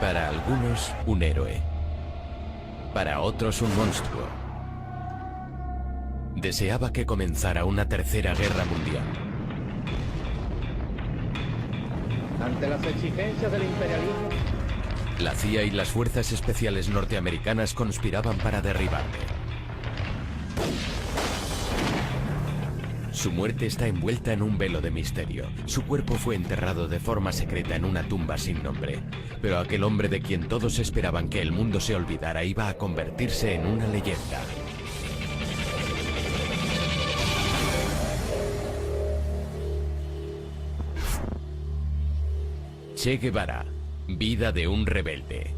Para algunos, un héroe. Para otros, un monstruo. Deseaba que comenzara una tercera guerra mundial. Ante las exigencias del imperialismo, La CIA y las fuerzas especiales norteamericanas conspiraban para derribarle. Su muerte está envuelta en un velo de misterio. Su cuerpo fue enterrado de forma secreta en una tumba sin nombre. Pero aquel hombre de quien todos esperaban que el mundo se olvidara iba a convertirse en una leyenda. Che Guevara, vida de un rebelde.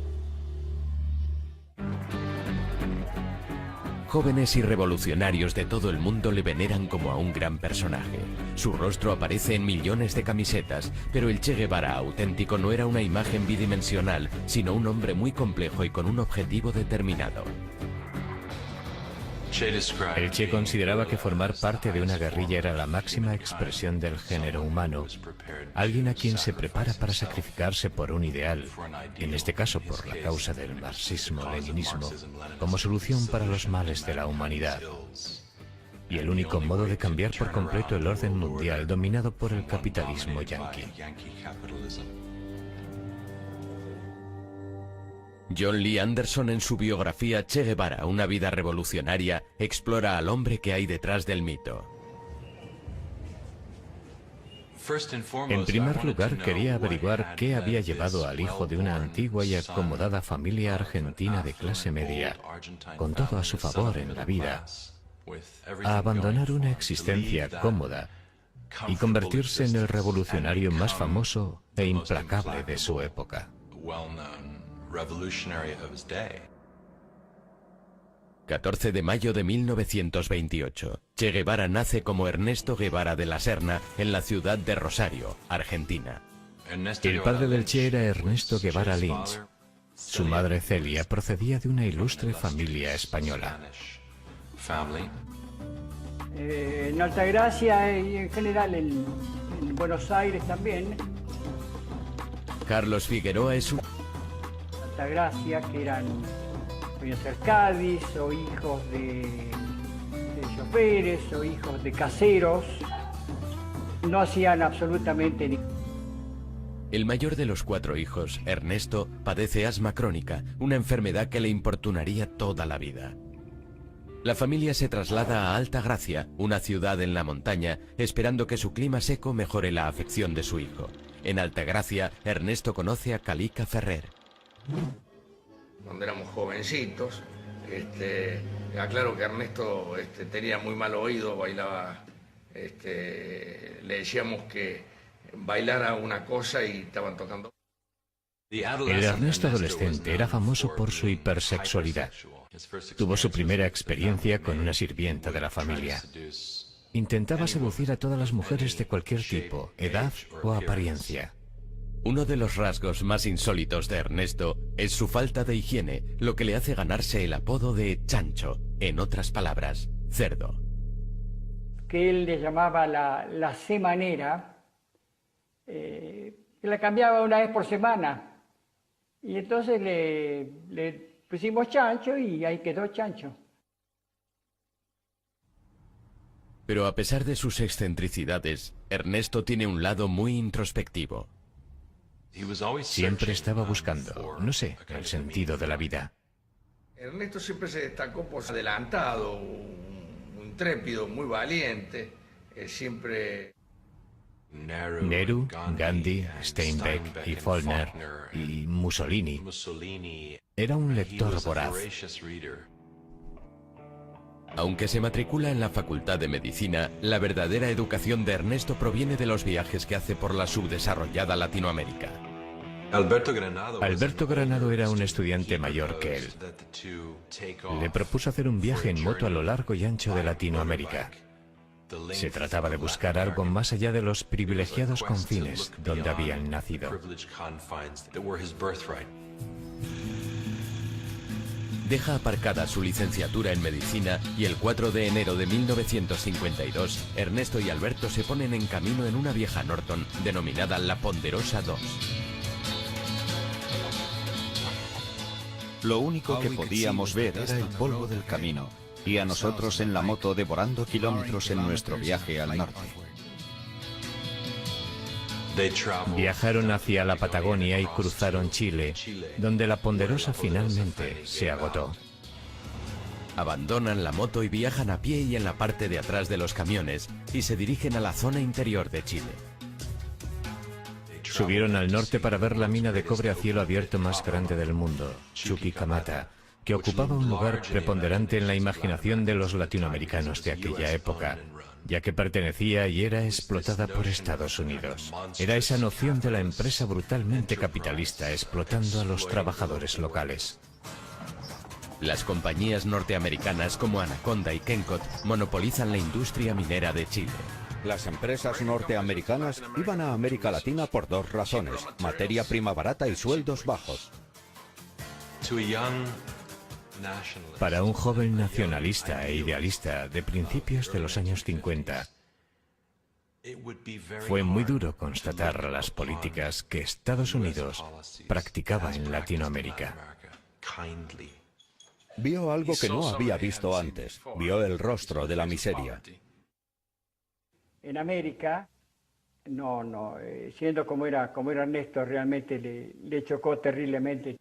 Jóvenes y revolucionarios de todo el mundo le veneran como a un gran personaje. Su rostro aparece en millones de camisetas, pero el Che Guevara auténtico no era una imagen bidimensional, sino un hombre muy complejo y con un objetivo determinado. El Che consideraba que formar parte de una guerrilla era la máxima expresión del género humano. Alguien a quien se prepara para sacrificarse por un ideal, en este caso por la causa del marxismo-leninismo, como solución para los males de la humanidad. Y el único modo de cambiar por completo el orden mundial dominado por el capitalismo yanqui. John Lee Anderson, en su biografía Che Guevara, una vida revolucionaria, explora al hombre que hay detrás del mito. En primer lugar, quería averiguar qué había llevado al hijo de una antigua y acomodada familia argentina de clase media, con todo a su favor en la vida, a abandonar una existencia cómoda y convertirse en el revolucionario más famoso e implacable de su época. 14 de mayo de 1928. Che Guevara nace como Ernesto Guevara de la Serna en la ciudad de Rosario, Argentina. El padre del Che era Ernesto Guevara Lins. Su madre Celia procedía de una ilustre familia española. en Altagracia y en general en Buenos Aires también. Carlos Figueroa es un... Altagracia, que eran, podían ser Cádiz, o hijos de choferes, o hijos de caseros. No hacían absolutamente ni... El mayor de los 4 hijos, Ernesto, padece asma crónica, una enfermedad que le importunaría toda la vida. La familia se traslada a Altagracia, una ciudad en la montaña, esperando que su clima seco mejore la afección de su hijo. En Altagracia, Ernesto conoce a Calica Ferrer. Cuando éramos jovencitos, claro que Ernesto tenía muy mal oído, bailaba, le decíamos que bailara una cosa y estaban tocando. El Ernesto adolescente era famoso por su hipersexualidad. Tuvo su primera experiencia con una sirvienta de la familia. Intentaba seducir a todas las mujeres de cualquier tipo, edad o apariencia. Uno de los rasgos más insólitos de Ernesto es su falta de higiene, lo que le hace ganarse el apodo de chancho, en otras palabras, cerdo. Que él le llamaba la semanera, que la cambiaba una vez por semana. Y entonces le pusimos chancho y ahí quedó chancho. Pero a pesar de sus excentricidades, Ernesto tiene un lado muy introspectivo. Siempre estaba buscando, no sé, el sentido de la vida. Ernesto siempre se destacó por ser adelantado, muy intrépido, muy valiente, siempre... Nehru, Gandhi, Steinbeck y Follner y Mussolini. Era un lector voraz. Aunque se matricula en la Facultad de Medicina, la verdadera educación de Ernesto proviene de los viajes que hace por la subdesarrollada Latinoamérica. Alberto Granado era un estudiante mayor que él. Le propuso hacer un viaje en moto a lo largo y ancho de Latinoamérica. Se trataba de buscar algo más allá de los privilegiados confines donde habían nacido. Deja aparcada su licenciatura en medicina y el 4 de enero de 1952, Ernesto y Alberto se ponen en camino en una vieja Norton denominada La Ponderosa II. Lo único que podíamos ver era el polvo del camino, y a nosotros en la moto devorando kilómetros en nuestro viaje al norte. Viajaron hacia la Patagonia y cruzaron Chile, donde la Ponderosa finalmente se agotó. Abandonan la moto y viajan a pie y en la parte de atrás de los camiones y se dirigen a la zona interior de Chile. Subieron al norte para ver la mina de cobre a cielo abierto más grande del mundo, Chuquicamata, que ocupaba un lugar preponderante en la imaginación de los latinoamericanos de aquella época, ya que pertenecía y era explotada por Estados Unidos. Era esa noción de la empresa brutalmente capitalista explotando a los trabajadores locales. Las compañías norteamericanas como Anaconda y Kencott monopolizan la industria minera de Chile. Las empresas norteamericanas iban a América Latina por dos razones: materia prima barata y sueldos bajos. Para un joven nacionalista e idealista de principios de los años 50, fue muy duro constatar las políticas que Estados Unidos practicaba en Latinoamérica. Vio algo que no había visto antes. Vio el rostro de la miseria. En América, siendo como era Ernesto, realmente le chocó terriblemente.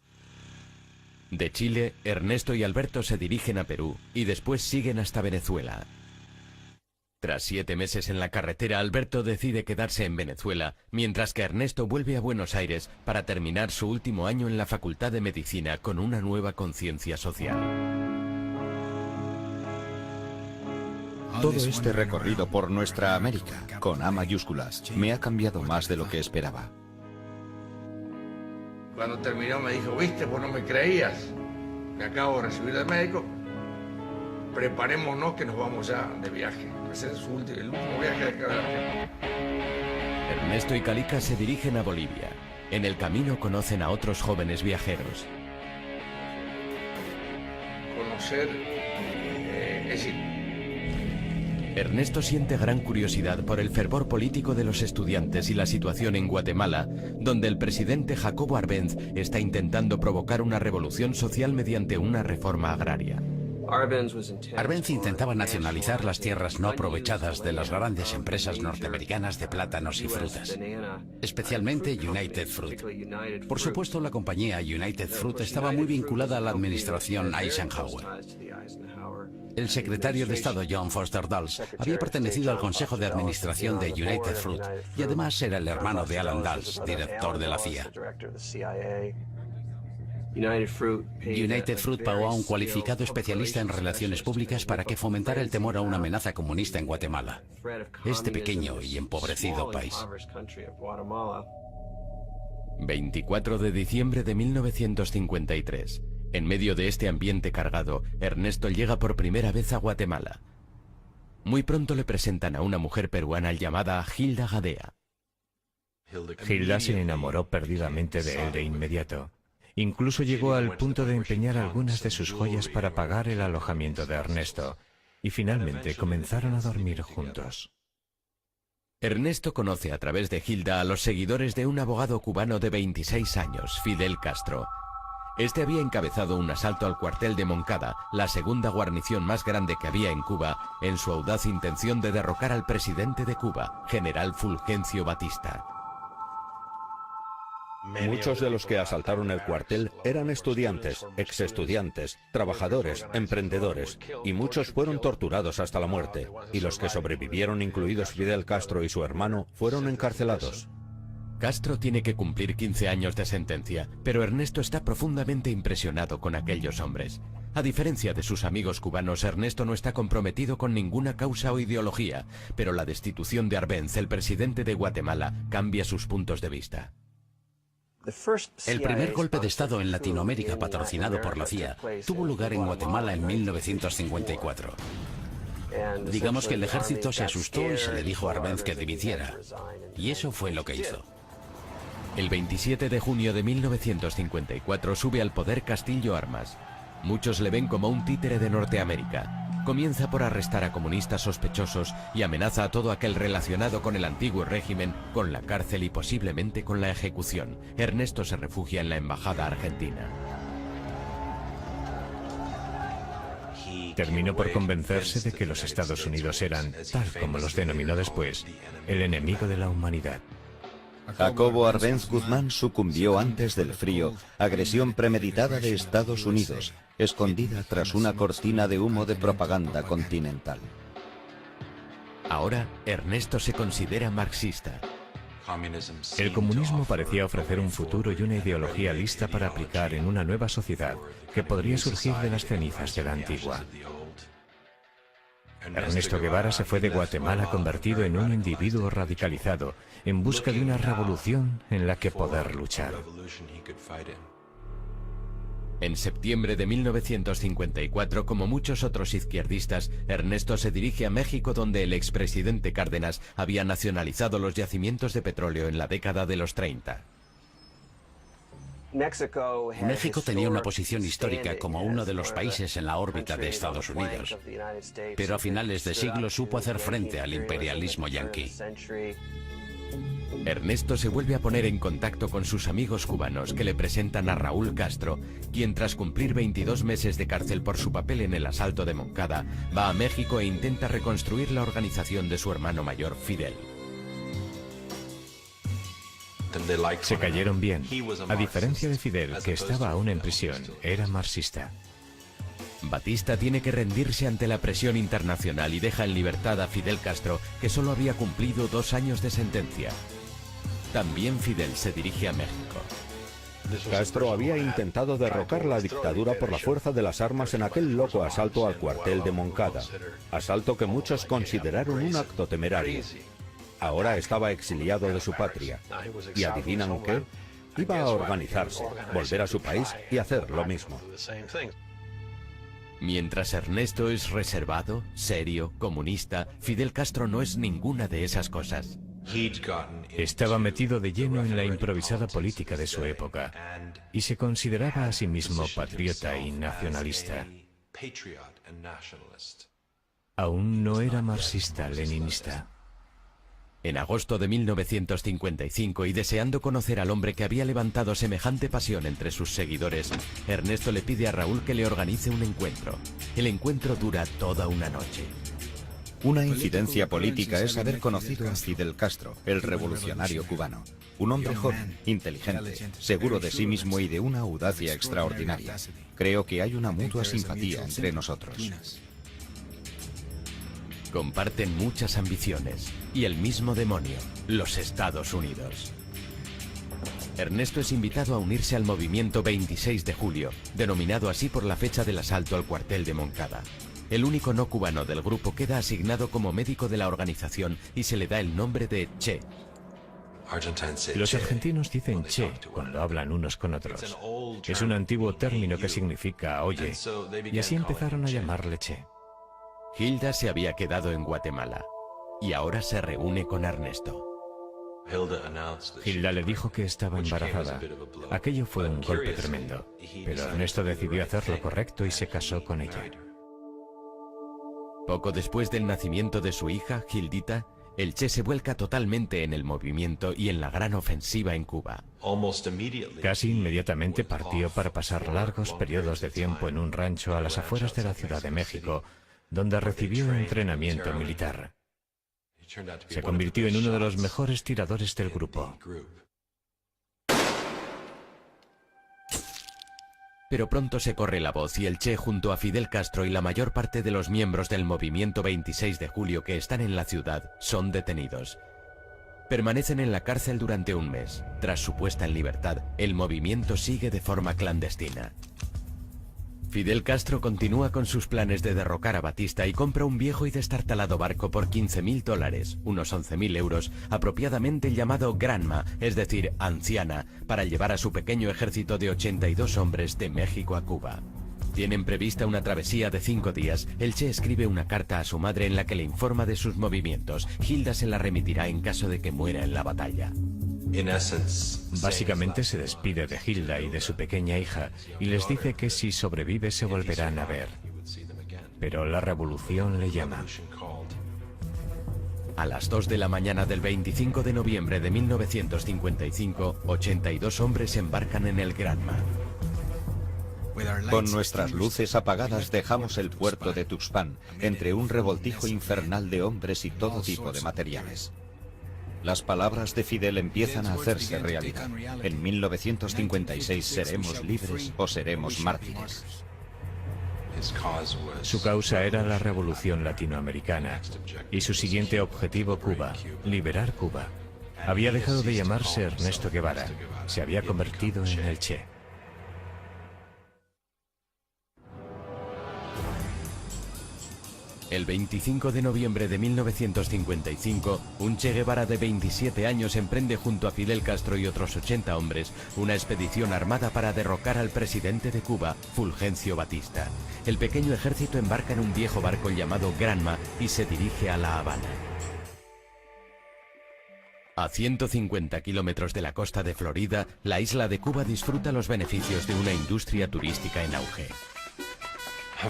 De Chile, Ernesto y Alberto se dirigen a Perú y después siguen hasta Venezuela. Tras 7 meses en la carretera, Alberto decide quedarse en Venezuela, mientras que Ernesto vuelve a Buenos Aires para terminar su último año en la Facultad de Medicina con una nueva conciencia social. Todo este recorrido por nuestra América, con A mayúsculas, me ha cambiado más de lo que esperaba. Cuando terminó me dijo, viste, vos no me creías, me acabo de recibir de médico, preparémonos que nos vamos ya de viaje. Ese es el último viaje de acá de Argentina. Ernesto y Calica se dirigen a Bolivia. En el camino conocen a otros jóvenes viajeros. Conocer, es decir, Ernesto siente gran curiosidad por el fervor político de los estudiantes y la situación en Guatemala, donde el presidente Jacobo Arbenz está intentando provocar una revolución social mediante una reforma agraria. Arbenz intentaba nacionalizar las tierras no aprovechadas de las grandes empresas norteamericanas de plátanos y frutas, especialmente United Fruit. Por supuesto, la compañía United Fruit estaba muy vinculada a la administración Eisenhower. El secretario de Estado John Foster Dulles había pertenecido al Consejo de Administración de United Fruit y además era el hermano de Alan Dulles, director de la CIA. United Fruit pagó a un cualificado especialista en relaciones públicas para que fomentara el temor a una amenaza comunista en Guatemala, este pequeño y empobrecido país. 24 de diciembre de 1953. En medio de este ambiente cargado, Ernesto llega por primera vez a Guatemala. Muy pronto le presentan a una mujer peruana llamada Hilda Gadea. Hilda se enamoró perdidamente de él de inmediato. Incluso llegó al punto de empeñar algunas de sus joyas para pagar el alojamiento de Ernesto, y finalmente comenzaron a dormir juntos. Ernesto conoce a través de Hilda a los seguidores de un abogado cubano de 26 años, Fidel Castro. Este había encabezado un asalto al cuartel de Moncada, la segunda guarnición más grande que había en Cuba, en su audaz intención de derrocar al presidente de Cuba, general Fulgencio Batista. Muchos de los que asaltaron el cuartel eran estudiantes, exestudiantes, trabajadores, emprendedores, y muchos fueron torturados hasta la muerte, y los que sobrevivieron, incluidos Fidel Castro y su hermano, fueron encarcelados. Castro tiene que cumplir 15 años de sentencia, pero Ernesto está profundamente impresionado con aquellos hombres. A diferencia de sus amigos cubanos, Ernesto no está comprometido con ninguna causa o ideología, pero la destitución de Arbenz, el presidente de Guatemala, cambia sus puntos de vista. El primer golpe de Estado en Latinoamérica patrocinado por la CIA tuvo lugar en Guatemala en 1954. Digamos que el ejército se asustó y se le dijo a Arbenz que dimitiera, y eso fue lo que hizo. El 27 de junio de 1954 sube al poder Castillo Armas. Muchos le ven como un títere de Norteamérica. Comienza por arrestar a comunistas sospechosos y amenaza a todo aquel relacionado con el antiguo régimen con la cárcel y posiblemente con la ejecución. Ernesto se refugia en la embajada argentina. terminó por convencerse de que los Estados Unidos eran, tal como los denominó después, el enemigo de la humanidad. Jacobo Arbenz Guzmán sucumbió antes del frío, agresión premeditada de Estados Unidos, escondida tras una cortina de humo de propaganda continental. Ahora, Ernesto se considera marxista. El comunismo parecía ofrecer un futuro y una ideología lista para aplicar en una nueva sociedad que podría surgir de las cenizas de la antigua. Ernesto Guevara se fue de Guatemala convertido en un individuo radicalizado, en busca de una revolución en la que poder luchar. En septiembre de 1954, como muchos otros izquierdistas, Ernesto se dirige a México, donde el expresidente Cárdenas había nacionalizado los yacimientos de petróleo en la década de los 30. México tenía una posición histórica como uno de los países en la órbita de Estados Unidos, pero a finales de siglo supo hacer frente al imperialismo yanqui. Ernesto se vuelve a poner en contacto con sus amigos cubanos, que le presentan a Raúl Castro, quien tras cumplir 22 meses de cárcel por su papel en el asalto de Moncada, va a México e intenta reconstruir la organización de su hermano mayor, Fidel. Se cayeron bien. A diferencia de Fidel, que estaba aún en prisión, era marxista. Batista tiene que rendirse ante la presión internacional y deja en libertad a Fidel Castro, que solo había cumplido 2 años de sentencia. También Fidel se dirige a México. Castro había intentado derrocar la dictadura por la fuerza de las armas en aquel loco asalto al cuartel de Moncada, asalto que muchos consideraron un acto temerario. Ahora estaba exiliado de su patria, y ¿adivinan qué? Iba a organizarse, volver a su país y hacer lo mismo. Mientras Ernesto es reservado, serio, comunista, Fidel Castro no es ninguna de esas cosas. Estaba metido de lleno en la improvisada política de su época y se consideraba a sí mismo patriota y nacionalista. Aún no era marxista-leninista. En agosto de 1955, y deseando conocer al hombre que había levantado semejante pasión entre sus seguidores, Ernesto le pide a Raúl que le organice un encuentro. El encuentro dura toda una noche. Una incidencia política es haber conocido a Fidel Castro, el revolucionario cubano. Un hombre joven, inteligente, seguro de sí mismo y de una audacia extraordinaria. Creo que hay una mutua simpatía entre nosotros. Comparten muchas ambiciones y el mismo demonio, los Estados Unidos. Ernesto es invitado a unirse al movimiento 26 de julio, denominado así por la fecha del asalto al cuartel de Moncada. El único no cubano del grupo queda asignado como médico de la organización y se le da el nombre de Che. Los argentinos dicen Che cuando hablan unos con otros. Es un antiguo término que significa oye, y así empezaron a llamarle Che. Hilda se había quedado en Guatemala y ahora se reúne con Ernesto. Hilda le dijo que estaba embarazada. Aquello fue un golpe tremendo, pero Ernesto decidió hacer lo correcto y se casó con ella. Poco después del nacimiento de su hija, Hildita, el Che se vuelca totalmente en el movimiento y en la gran ofensiva en Cuba. Casi inmediatamente partió para pasar largos periodos de tiempo en un rancho a las afueras de la Ciudad de México, donde recibió entrenamiento militar. Se convirtió en uno de los mejores tiradores del grupo. Pero pronto se corre la voz y el Che, junto a Fidel Castro y la mayor parte de los miembros del movimiento 26 de julio que están en la ciudad, son detenidos. Permanecen en la cárcel durante un mes. Tras su puesta en libertad, el movimiento sigue de forma clandestina. Fidel Castro continúa con sus planes de derrocar a Batista y compra un viejo y destartalado barco por $15.000, unos 11.000 euros, apropiadamente llamado Granma, es decir, anciana, para llevar a su pequeño ejército de 82 hombres de México a Cuba. Tienen prevista una travesía de 5 días. El Che escribe una carta a su madre en la que le informa de sus movimientos. Hilda se la remitirá en caso de que muera en la batalla. Básicamente se despide de Hilda y de su pequeña hija y les dice que si sobrevive se volverán a ver. Pero la revolución le llama. A las 2 de la mañana del 25 de noviembre de 1955, 82 hombres embarcan en el Granma. Con nuestras luces apagadas dejamos el puerto de Tuxpan, entre un revoltijo infernal de hombres y todo tipo de materiales. Las palabras de Fidel empiezan a hacerse realidad. En 1956 seremos libres o seremos mártires. Su causa era la revolución latinoamericana y su siguiente objetivo Cuba, liberar Cuba. Había dejado de llamarse Ernesto Guevara, se había convertido en el Che. El 25 de noviembre de 1955, un Che Guevara de 27 años emprende junto a Fidel Castro y otros 80 hombres una expedición armada para derrocar al presidente de Cuba, Fulgencio Batista. El pequeño ejército embarca en un viejo barco llamado Granma y se dirige a La Habana. A 150 kilómetros de la costa de Florida, la isla de Cuba disfruta los beneficios de una industria turística en auge.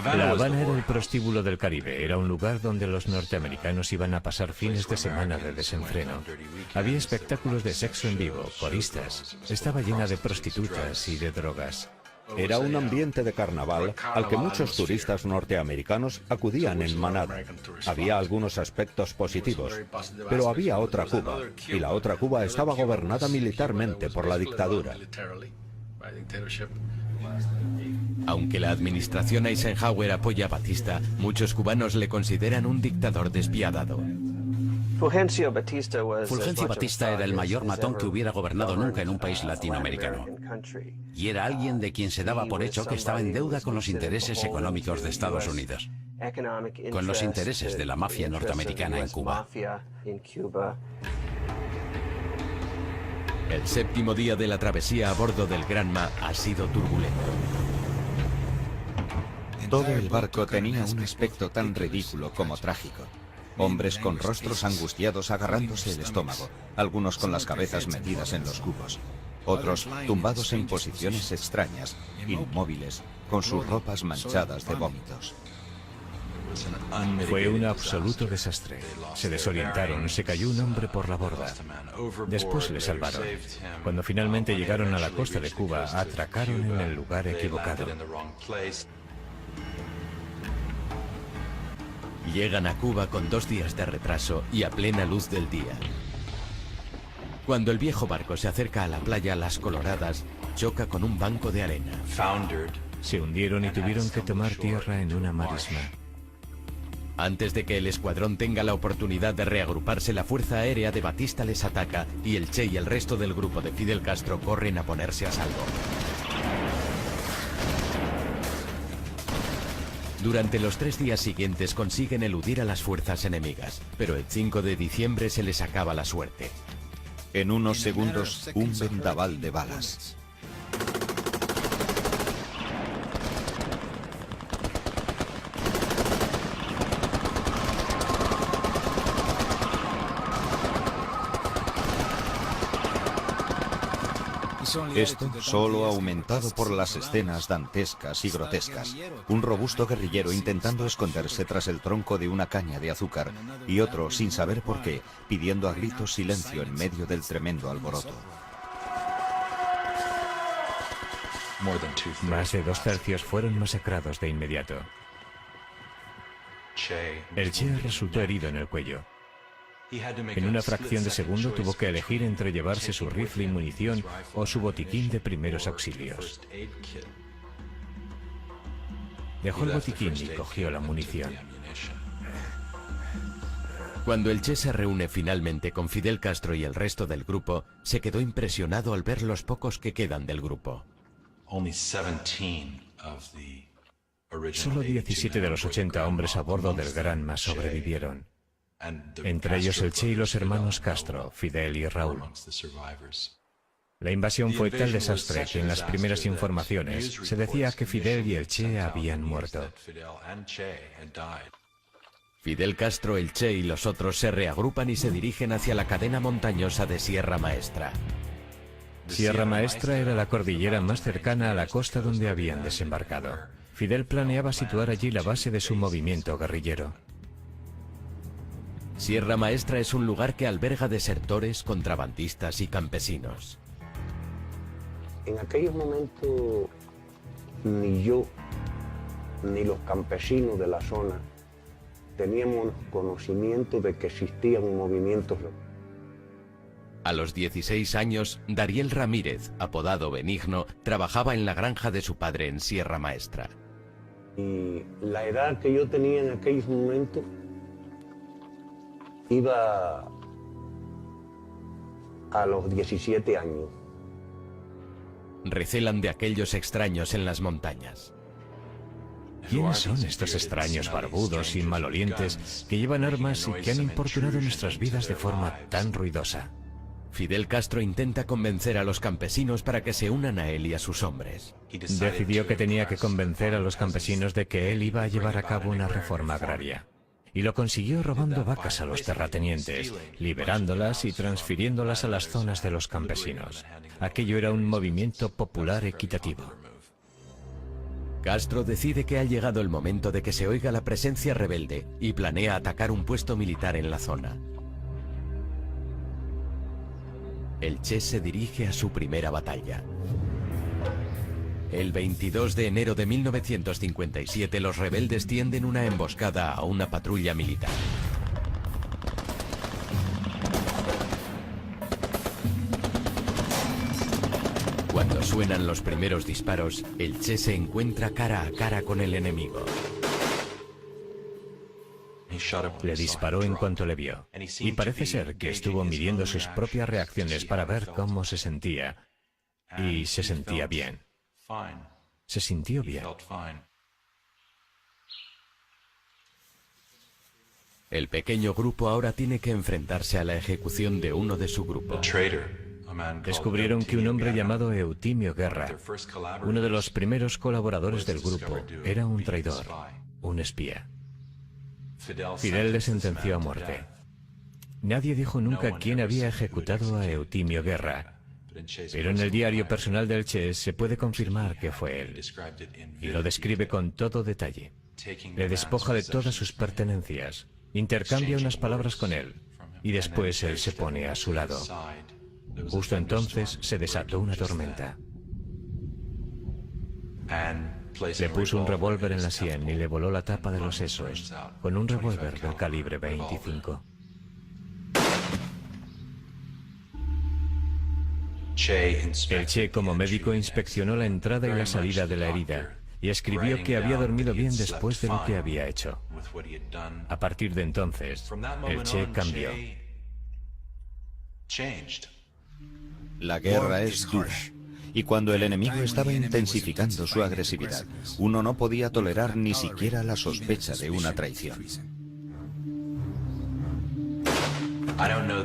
La Habana era el prostíbulo del Caribe, era un lugar donde los norteamericanos iban a pasar fines de semana de desenfreno. Había espectáculos de sexo en vivo, coristas, estaba llena de prostitutas y de drogas. Era un ambiente de carnaval al que muchos turistas norteamericanos acudían en manada. Había algunos aspectos positivos, pero había otra Cuba, y la otra Cuba estaba gobernada militarmente por la dictadura. Aunque la administración Eisenhower apoya a Batista, muchos cubanos le consideran un dictador despiadado. Fulgencio Batista era el mayor matón que hubiera gobernado nunca en un país latinoamericano. Y era alguien de quien se daba por hecho que estaba en deuda con los intereses económicos de Estados Unidos, con los intereses de la mafia norteamericana en Cuba. El séptimo día de la travesía a bordo del Granma ha sido turbulento. Todo el barco tenía un aspecto tan ridículo como trágico. Hombres con rostros angustiados agarrándose el estómago, algunos con las cabezas metidas en los cubos, otros tumbados en posiciones extrañas, inmóviles, con sus ropas manchadas de vómitos. Fue un absoluto desastre. Se desorientaron, se cayó un hombre por la borda. Después le salvaron. Cuando finalmente llegaron a la costa de Cuba, atracaron en el lugar equivocado. Llegan a Cuba con 2 días de retraso y a plena luz del día. Cuando el viejo barco se acerca a la playa Las Coloradas, choca con un banco de arena. Se hundieron y tuvieron que tomar tierra en una marisma. Antes de que el escuadrón tenga la oportunidad de reagruparse, la Fuerza Aérea de Batista les ataca y el Che y el resto del grupo de Fidel Castro corren a ponerse a salvo. Durante los 3 días siguientes consiguen eludir a las fuerzas enemigas, pero el 5 de diciembre se les acaba la suerte. En unos segundos, un vendaval de balas. Esto solo aumentado por las escenas dantescas y grotescas. Un robusto guerrillero intentando esconderse tras el tronco de una caña de azúcar y otro, sin saber por qué, pidiendo a gritos silencio en medio del tremendo alboroto. Más de 2/3 fueron masacrados de inmediato. El Che resultó herido en el cuello. En una fracción de segundo tuvo que elegir entre llevarse su rifle y munición o su botiquín de primeros auxilios. Dejó el botiquín y cogió la munición. Cuando el Che se reúne finalmente con Fidel Castro y el resto del grupo, se quedó impresionado al ver los pocos que quedan del grupo. Solo 17 de los 80 hombres a bordo del Granma sobrevivieron. Entre ellos el Che y los hermanos Castro, Fidel y Raúl. La invasión fue tal desastre que en las primeras informaciones se decía que Fidel y el Che habían muerto. Fidel Castro, el Che y los otros se reagrupan y se dirigen hacia la cadena montañosa de Sierra Maestra. Sierra Maestra era la cordillera más cercana a la costa donde habían desembarcado. Fidel planeaba situar allí la base de su movimiento guerrillero. Sierra Maestra es un lugar que alberga desertores, contrabandistas y campesinos. En aquellos momentos ni yo, ni los campesinos de la zona teníamos conocimiento de que existían movimientos. A los 16 años, Dariel Ramírez, apodado Benigno, trabajaba en la granja de su padre en Sierra Maestra. Y la edad que yo tenía en aquellos momentos iba a los 17 años. Recelan de aquellos extraños en las montañas. ¿Quiénes son estos extraños barbudos y malolientes que llevan armas y que han importunado nuestras vidas de forma tan ruidosa? Fidel Castro intenta convencer a los campesinos para que se unan a él y a sus hombres. Decidió que tenía que convencer a los campesinos de que él iba a llevar a cabo una reforma agraria. Y lo consiguió robando vacas a los terratenientes, liberándolas y transfiriéndolas a las zonas de los campesinos. Aquello era un movimiento popular equitativo. Castro decide que ha llegado el momento de que se oiga la presencia rebelde y planea atacar un puesto militar en la zona. El Che se dirige a su primera batalla. El 22 de enero de 1957 los rebeldes tienden una emboscada a una patrulla militar. Cuando suenan los primeros disparos, el Che se encuentra cara a cara con el enemigo. Le disparó en cuanto le vio, y parece ser que estuvo midiendo sus propias reacciones para ver cómo se sentía, y se sentía bien. Se sintió bien. El pequeño grupo ahora tiene que enfrentarse a la ejecución de uno de su grupo. Descubrieron que un hombre llamado Eutimio Guerra, uno de los primeros colaboradores del grupo, era un traidor, un espía. Fidel le sentenció a muerte. Nadie dijo nunca quién había ejecutado a Eutimio Guerra, pero en el diario personal del Che se puede confirmar que fue él, y lo describe con todo detalle. Le despoja de todas sus pertenencias, intercambia unas palabras con él, y después él se pone a su lado. Justo entonces se desató una tormenta. Le puso un revólver en la sien y le voló la tapa de los sesos, con un revólver del calibre 25. El Che, como médico, inspeccionó la entrada y la salida de la herida y escribió que había dormido bien después de lo que había hecho. A partir de entonces, el Che cambió. La guerra es dura, y cuando el enemigo estaba intensificando su agresividad, uno no podía tolerar ni siquiera la sospecha de una traición.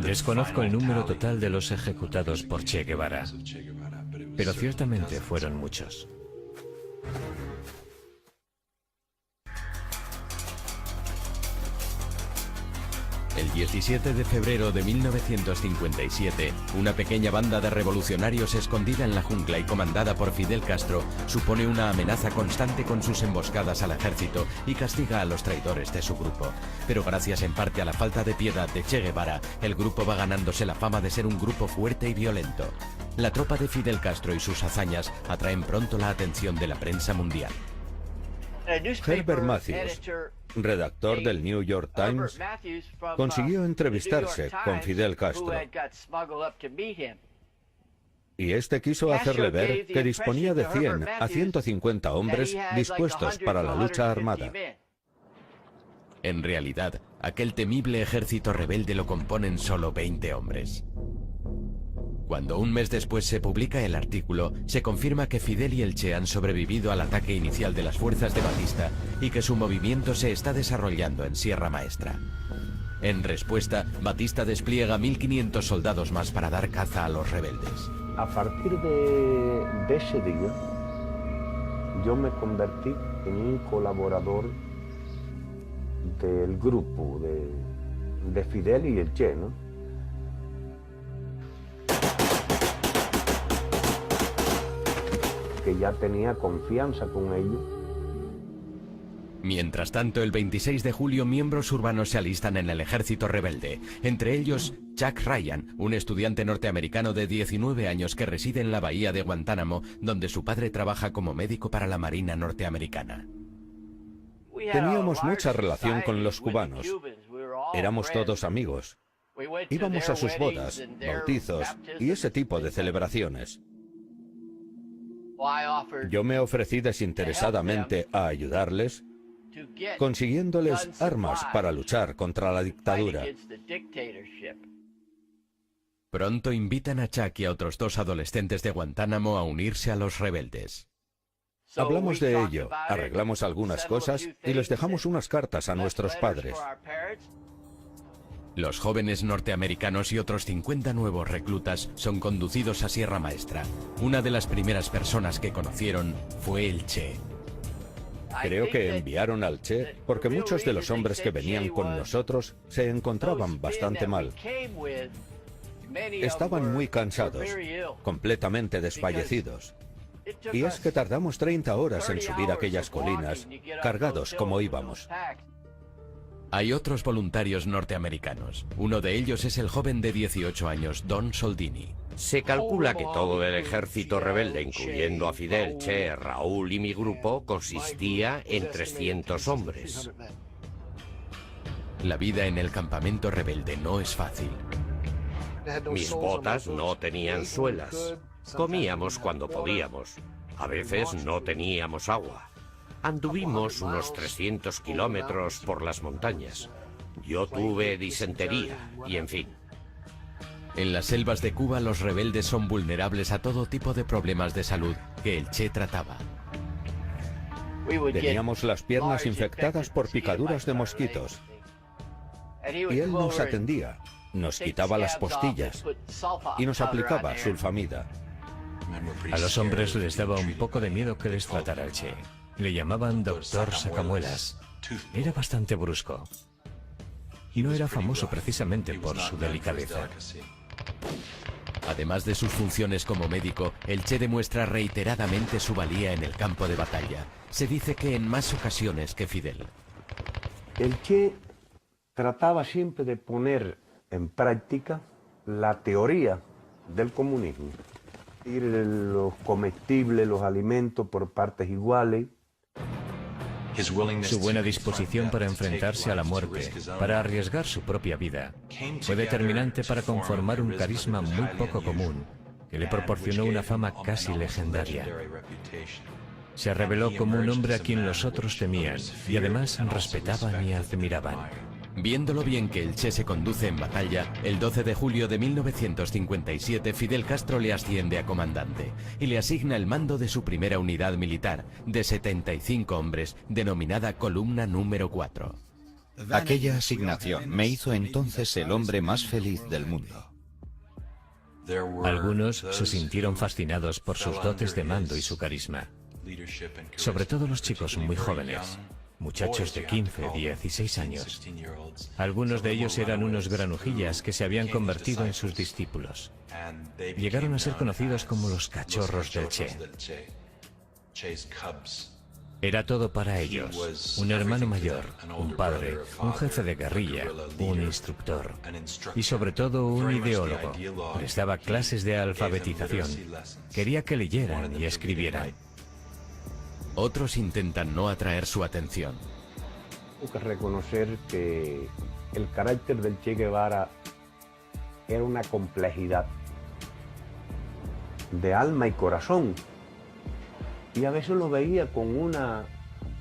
Desconozco el número total de los ejecutados por Che Guevara, pero ciertamente fueron muchos. El 17 de febrero de 1957, una pequeña banda de revolucionarios escondida en la jungla y comandada por Fidel Castro supone una amenaza constante con sus emboscadas al ejército y castiga a los traidores de su grupo. Pero gracias en parte a la falta de piedad de Che Guevara, el grupo va ganándose la fama de ser un grupo fuerte y violento. La tropa de Fidel Castro y sus hazañas atraen pronto la atención de la prensa mundial. Herbert Matthews, redactor del New York Times, consiguió entrevistarse con Fidel Castro. Y este quiso hacerle ver que disponía de 100 a 150 hombres dispuestos para la lucha armada. En realidad, aquel temible ejército rebelde lo componen solo 20 hombres. Cuando un mes después se publica el artículo, se confirma que Fidel y el Che han sobrevivido al ataque inicial de las fuerzas de Batista y que su movimiento se está desarrollando en Sierra Maestra. En respuesta, Batista despliega 1.500 soldados más para dar caza a los rebeldes. A partir de ese día, yo me convertí en un colaborador del grupo de Fidel y el Che, ¿no? Que ya tenía confianza con ellos. Mientras tanto, el 26 de julio, miembros urbanos se alistan en el ejército rebelde, entre ellos Chuck Ryan, un estudiante norteamericano de 19 años que reside en la bahía de Guantánamo, donde su padre trabaja como médico para la Marina norteamericana. Teníamos mucha relación con los cubanos. Éramos todos amigos. Íbamos a sus bodas, bautizos y ese tipo de celebraciones. Yo me ofrecí desinteresadamente a ayudarles, consiguiéndoles armas para luchar contra la dictadura. Pronto invitan a Chuck y a otros 2 adolescentes de Guantánamo a unirse a los rebeldes. Hablamos de ello, arreglamos algunas cosas y les dejamos unas cartas a nuestros padres. Los jóvenes norteamericanos y otros 50 nuevos reclutas son conducidos a Sierra Maestra. Una de las primeras personas que conocieron fue el Che. Creo que enviaron al Che porque muchos de los hombres que venían con nosotros se encontraban bastante mal. Estaban muy cansados, completamente desfallecidos. Y es que tardamos 30 horas en subir aquellas colinas, cargados como íbamos. Hay otros voluntarios norteamericanos. Uno de ellos es el joven de 18 años, Don Soldini. Se calcula que todo el ejército rebelde, incluyendo a Fidel, Che, Raúl y mi grupo, consistía en 300 hombres. La vida en el campamento rebelde no es fácil. Mis botas no tenían suelas. Comíamos cuando podíamos. A veces no teníamos agua. Anduvimos unos 300 kilómetros por las montañas. Yo tuve disentería y en fin. En las selvas de Cuba los rebeldes son vulnerables a todo tipo de problemas de salud que el Che trataba. Teníamos las piernas infectadas por picaduras de mosquitos. Y él nos atendía, nos quitaba las postillas y nos aplicaba sulfamida. A los hombres les daba un poco de miedo que les tratara el Che. Le llamaban Doctor Sacamuelas. Era bastante brusco. Y no era famoso precisamente por su delicadeza. Además de sus funciones como médico, el Che demuestra reiteradamente su valía en el campo de batalla. Se dice que en más ocasiones que Fidel. El Che trataba siempre de poner en práctica la teoría del comunismo. Ir los comestibles, los alimentos por partes iguales. Su buena disposición para enfrentarse a la muerte, para arriesgar su propia vida, fue determinante para conformar un carisma muy poco común, que le proporcionó una fama casi legendaria. Se reveló como un hombre a quien los otros temían y además respetaban y admiraban. Viendo lo bien que el Che se conduce en batalla, el 12 de julio de 1957 Fidel Castro le asciende a comandante y le asigna el mando de su primera unidad militar, de 75 hombres, denominada Columna número 4. Aquella asignación me hizo entonces el hombre más feliz del mundo. Algunos se sintieron fascinados por sus dotes de mando y su carisma. Sobre todo los chicos muy jóvenes. Muchachos de 15, 16 años. Algunos de ellos eran unos granujillas que se habían convertido en sus discípulos. Llegaron a ser conocidos como los cachorros del Che. Era todo para ellos. Un hermano mayor, un padre, un jefe de guerrilla, un instructor y sobre todo un ideólogo. Les daba clases de alfabetización. Quería que leyeran y escribieran. Otros intentan no atraer su atención. Tengo que reconocer que el carácter del Che Guevara era una complejidad de alma y corazón. Y a veces lo veía con una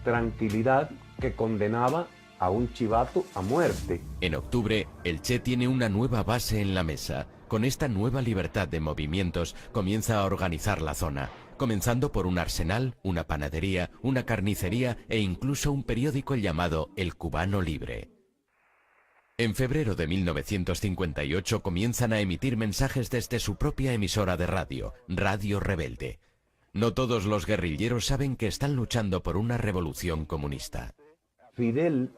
tranquilidad que condenaba a un chivato a muerte. En octubre, el Che tiene una nueva base en la mesa. Con esta nueva libertad de movimientos, comienza a organizar la zona, comenzando por un arsenal, una panadería, una carnicería e incluso un periódico llamado El Cubano Libre. En febrero de 1958 comienzan a emitir mensajes desde su propia emisora de radio, Radio Rebelde. No todos los guerrilleros saben que están luchando por una revolución comunista. Fidel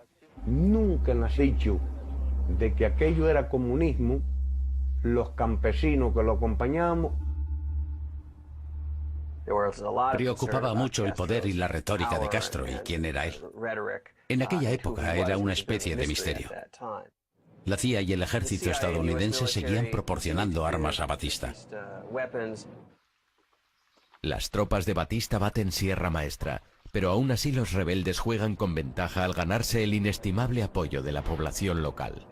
nunca nos ha dicho de que aquello era comunismo. Los campesinos que lo acompañábamos. Preocupaba mucho el poder y la retórica de Castro y quién era él. En aquella época era una especie de misterio. La CIA y el ejército estadounidense seguían proporcionando armas a Batista. Las tropas de Batista baten Sierra Maestra, pero aún así los rebeldes juegan con ventaja al ganarse el inestimable apoyo de la población local.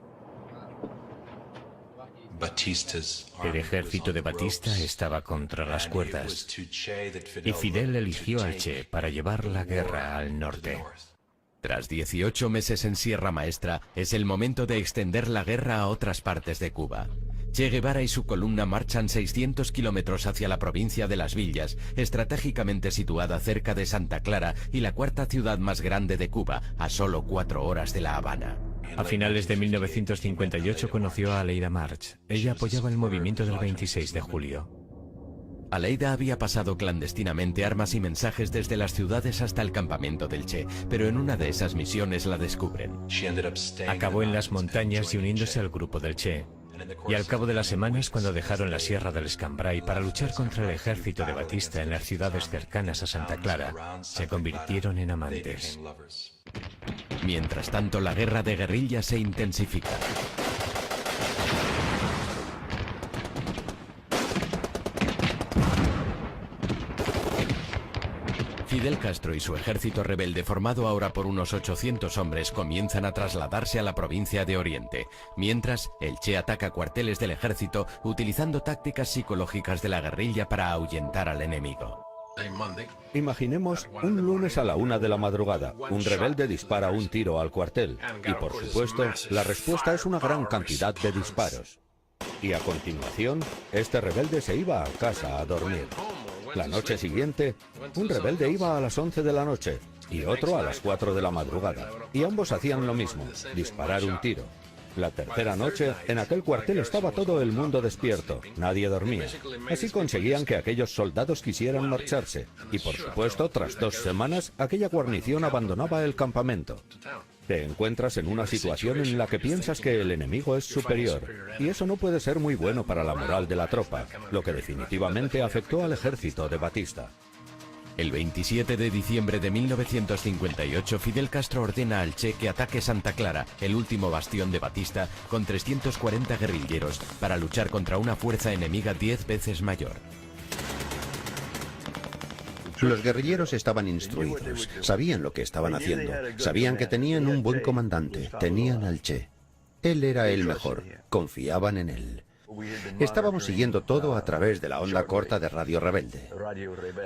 El ejército de Batista estaba contra las cuerdas y Fidel eligió al Che para llevar la guerra al norte. Tras 18 meses en Sierra Maestra, es el momento de extender la guerra a otras partes de Cuba. Che Guevara y su columna marchan 600 kilómetros hacia la provincia de Las Villas, estratégicamente situada cerca de Santa Clara y la cuarta ciudad más grande de Cuba, a solo 4 horas de La Habana. A finales de 1958 conoció a Aleida March. Ella apoyaba el movimiento del 26 de julio. Aleida había pasado clandestinamente armas y mensajes desde las ciudades hasta el campamento del Che, pero en una de esas misiones la descubren. Acabó en las montañas y uniéndose al grupo del Che. Y al cabo de las semanas, cuando dejaron la Sierra del Escambray para luchar contra el ejército de Batista en las ciudades cercanas a Santa Clara, se convirtieron en amantes. Mientras tanto, la guerra de guerrilla se intensifica. Fidel Castro y su ejército rebelde, formado ahora por unos 800 hombres, comienzan a trasladarse a la provincia de Oriente. Mientras, el Che ataca cuarteles del ejército utilizando tácticas psicológicas de la guerrilla para ahuyentar al enemigo. Imaginemos un lunes a la 1 de la madrugada. Un rebelde dispara un tiro al cuartel. Y por supuesto, la respuesta es una gran cantidad de disparos. Y a continuación, este rebelde se iba a casa a dormir. La noche siguiente, un rebelde iba a las 11 de la noche y otro a las 4 de la madrugada. Y ambos hacían lo mismo, disparar un tiro. La tercera noche, en aquel cuartel estaba todo el mundo despierto, nadie dormía. Así conseguían que aquellos soldados quisieran marcharse. Y por supuesto, tras 2 semanas, aquella guarnición abandonaba el campamento. Te encuentras en una situación en la que piensas que el enemigo es superior, y eso no puede ser muy bueno para la moral de la tropa, lo que definitivamente afectó al ejército de Batista. El 27 de diciembre de 1958, Fidel Castro ordena al Che que ataque Santa Clara, el último bastión de Batista, con 340 guerrilleros, para luchar contra una fuerza enemiga 10 veces mayor. Los guerrilleros estaban instruidos, sabían lo que estaban haciendo, sabían que tenían un buen comandante, tenían al Che. Él era el mejor, confiaban en él. Estábamos siguiendo todo a través de la onda corta de Radio Rebelde.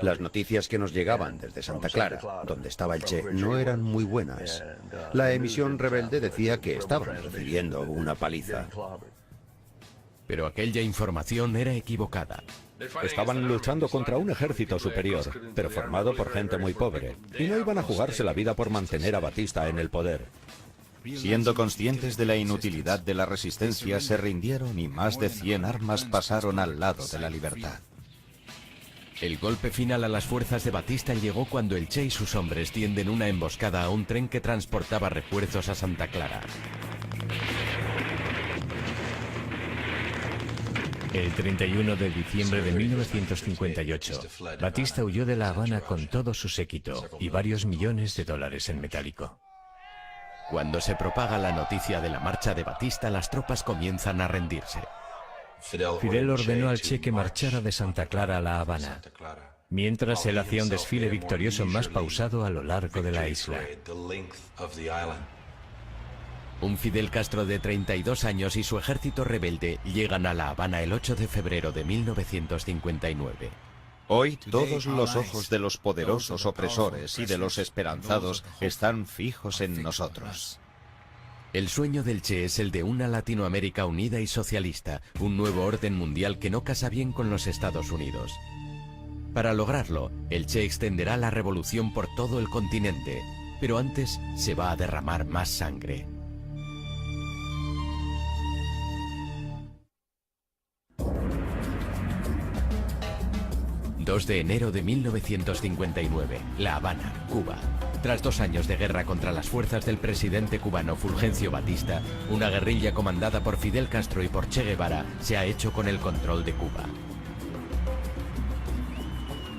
Las noticias que nos llegaban desde Santa Clara, donde estaba el Che, no eran muy buenas. La emisión rebelde decía que estaban recibiendo una paliza. Pero aquella información era equivocada. Estaban luchando contra un ejército superior, pero formado por gente muy pobre, y no iban a jugarse la vida por mantener a Batista en el poder. Siendo conscientes de la inutilidad de la resistencia, se rindieron y más de 100 armas pasaron al lado de la libertad. El golpe final a las fuerzas de Batista llegó cuando el Che y sus hombres tienden una emboscada a un tren que transportaba refuerzos a Santa Clara. El 31 de diciembre de 1958, Batista huyó de La Habana con todo su séquito y varios millones de dólares en metálico. Cuando se propaga la noticia de la marcha de Batista, las tropas comienzan a rendirse. Fidel ordenó al Che que marchara de Santa Clara a La Habana, mientras él hacía un desfile victorioso más pausado a lo largo de la isla. Un Fidel Castro de 32 años y su ejército rebelde llegan a La Habana el 8 de febrero de 1959. Hoy todos los ojos de los poderosos opresores y de los esperanzados están fijos en nosotros. El sueño del Che es el de una Latinoamérica unida y socialista, un nuevo orden mundial que no casa bien con los Estados Unidos. Para lograrlo, el Che extenderá la revolución por todo el continente, pero antes se va a derramar más sangre. ...2 de enero de 1959, La Habana, Cuba. Tras 2 años de guerra contra las fuerzas del presidente cubano Fulgencio Batista, una guerrilla comandada por Fidel Castro y por Che Guevara se ha hecho con el control de Cuba.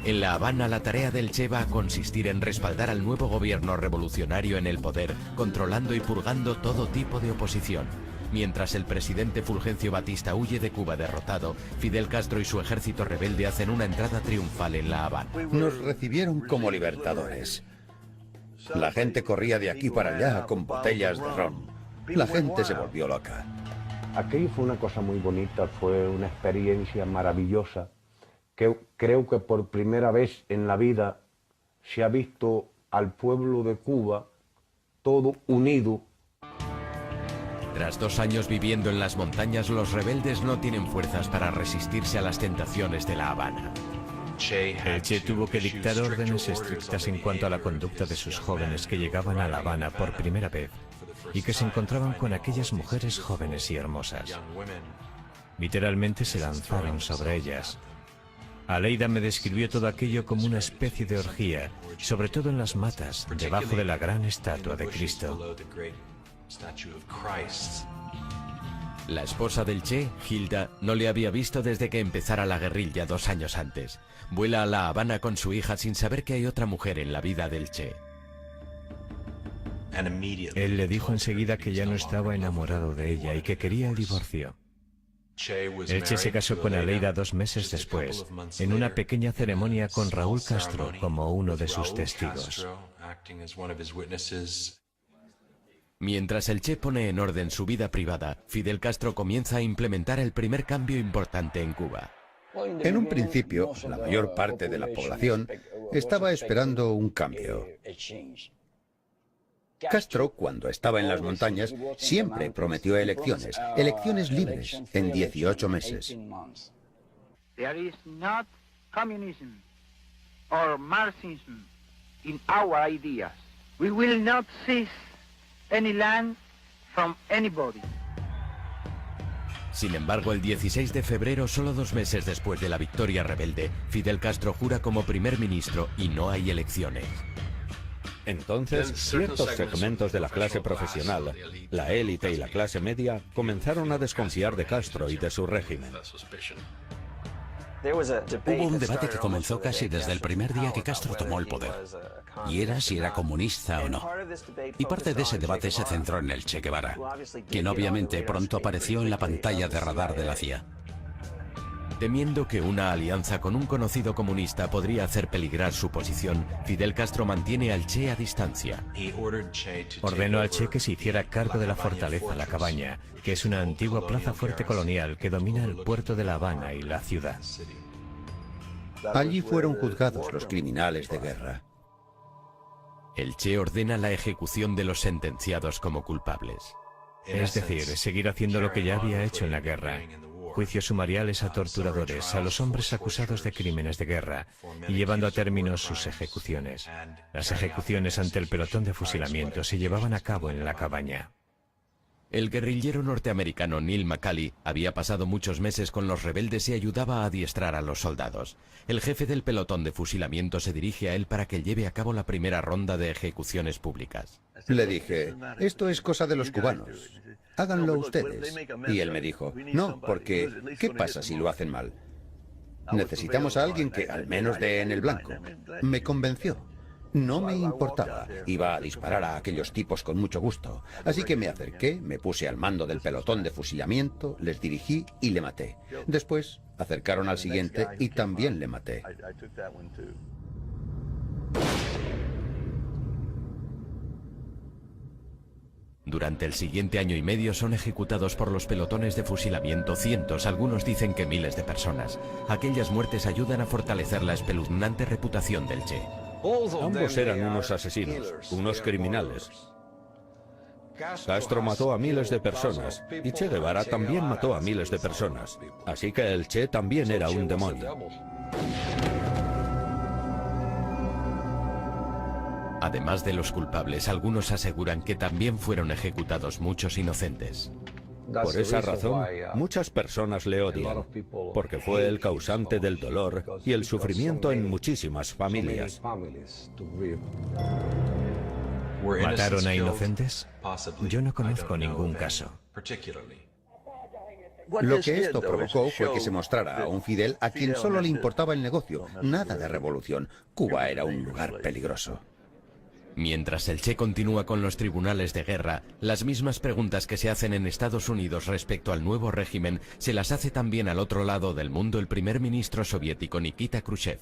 En La Habana, la tarea del Che va a consistir en respaldar al nuevo gobierno revolucionario en el poder, controlando y purgando todo tipo de oposición. Mientras el presidente Fulgencio Batista huye de Cuba derrotado, Fidel Castro y su ejército rebelde hacen una entrada triunfal en La Habana. Nos recibieron como libertadores. La gente corría de aquí para allá con botellas de ron. La gente se volvió loca. Aquello fue una cosa muy bonita, fue una experiencia maravillosa, que creo que por primera vez en la vida se ha visto al pueblo de Cuba todo unido. Tras 2 años viviendo en las montañas, los rebeldes no tienen fuerzas para resistirse a las tentaciones de La Habana. El Che tuvo que dictar órdenes estrictas en cuanto a la conducta de sus jóvenes que llegaban a La Habana por primera vez y que se encontraban con aquellas mujeres jóvenes y hermosas. Literalmente se lanzaron sobre ellas. Aleida me describió todo aquello como una especie de orgía, sobre todo en las matas, debajo de la gran estatua de Cristo. La esposa del Che, Hilda, no le había visto desde que empezara la guerrilla 2 años antes. Vuela a La Habana con su hija sin saber que hay otra mujer en la vida del Che. Él le dijo enseguida que ya no estaba enamorado de ella y que quería el divorcio. El Che se casó con Aleida 2 meses después, en una pequeña ceremonia con Raúl Castro como uno de sus testigos. Mientras el Che pone en orden su vida privada, Fidel Castro comienza a implementar el primer cambio importante en Cuba. En un principio, la mayor parte de la población estaba esperando un cambio. Castro, cuando estaba en las montañas, siempre prometió elecciones, elecciones libres, en 18 meses. There is not communism or Marxism in our ideas. We will not seize any land from anybody. Sin embargo, el 16 de febrero, solo 2 meses después de la victoria rebelde, Fidel Castro jura como primer ministro y no hay elecciones. Entonces, ciertos segmentos de la clase profesional, la élite y la clase media, comenzaron a desconfiar de Castro y de su régimen. Hubo un debate que comenzó casi desde el primer día que Castro tomó el poder, y era si era comunista o no. Y parte de ese debate se centró en el Che Guevara, quien obviamente pronto apareció en la pantalla de radar de la CIA. Temiendo que una alianza con un conocido comunista podría hacer peligrar su posición, Fidel Castro mantiene al Che a distancia. Ordenó al Che que se hiciera cargo de la fortaleza La Cabaña, que es una antigua plaza fuerte colonial que domina el puerto de La Habana y la ciudad. Allí fueron juzgados los criminales de guerra. El Che ordena la ejecución de los sentenciados como culpables. Es decir, seguir haciendo lo que ya había hecho en la guerra. Juicios sumariales a torturadores, a los hombres acusados de crímenes de guerra y llevando a término sus ejecuciones. Las ejecuciones ante el pelotón de fusilamiento se llevaban a cabo en La Cabaña. El guerrillero norteamericano Neil McCauley había pasado muchos meses con los rebeldes y ayudaba a adiestrar a los soldados. El jefe del pelotón de fusilamiento se dirige a él para que lleve a cabo la primera ronda de ejecuciones públicas. Le dije, esto es cosa de los cubanos, háganlo ustedes. Y él me dijo, no, porque ¿qué pasa si lo hacen mal? Necesitamos a alguien que al menos dé en el blanco. Me convenció. No me importaba. Iba a disparar a aquellos tipos con mucho gusto. Así que me acerqué, me puse al mando del pelotón de fusilamiento, les dirigí y le maté. Después acercaron al siguiente y también le maté. Durante el siguiente año y medio son ejecutados por los pelotones de fusilamiento cientos, algunos dicen que miles de personas. Aquellas muertes ayudan a fortalecer la espeluznante reputación del Che. Ambos eran unos asesinos, unos criminales. Castro mató a miles de personas y Che Guevara también mató a miles de personas. Así que el Che también era un demonio. Además de los culpables, algunos aseguran que también fueron ejecutados muchos inocentes. Por esa razón, muchas personas le odian, porque fue el causante del dolor y el sufrimiento en muchísimas familias. ¿Mataron a inocentes? Yo no conozco ningún caso. Lo que esto provocó fue que se mostrara a un Fidel a quien solo le importaba el negocio, nada de revolución. Cuba era un lugar peligroso. Mientras el Che continúa con los tribunales de guerra, las mismas preguntas que se hacen en Estados Unidos respecto al nuevo régimen se las hace también al otro lado del mundo el primer ministro soviético Nikita Khrushchev.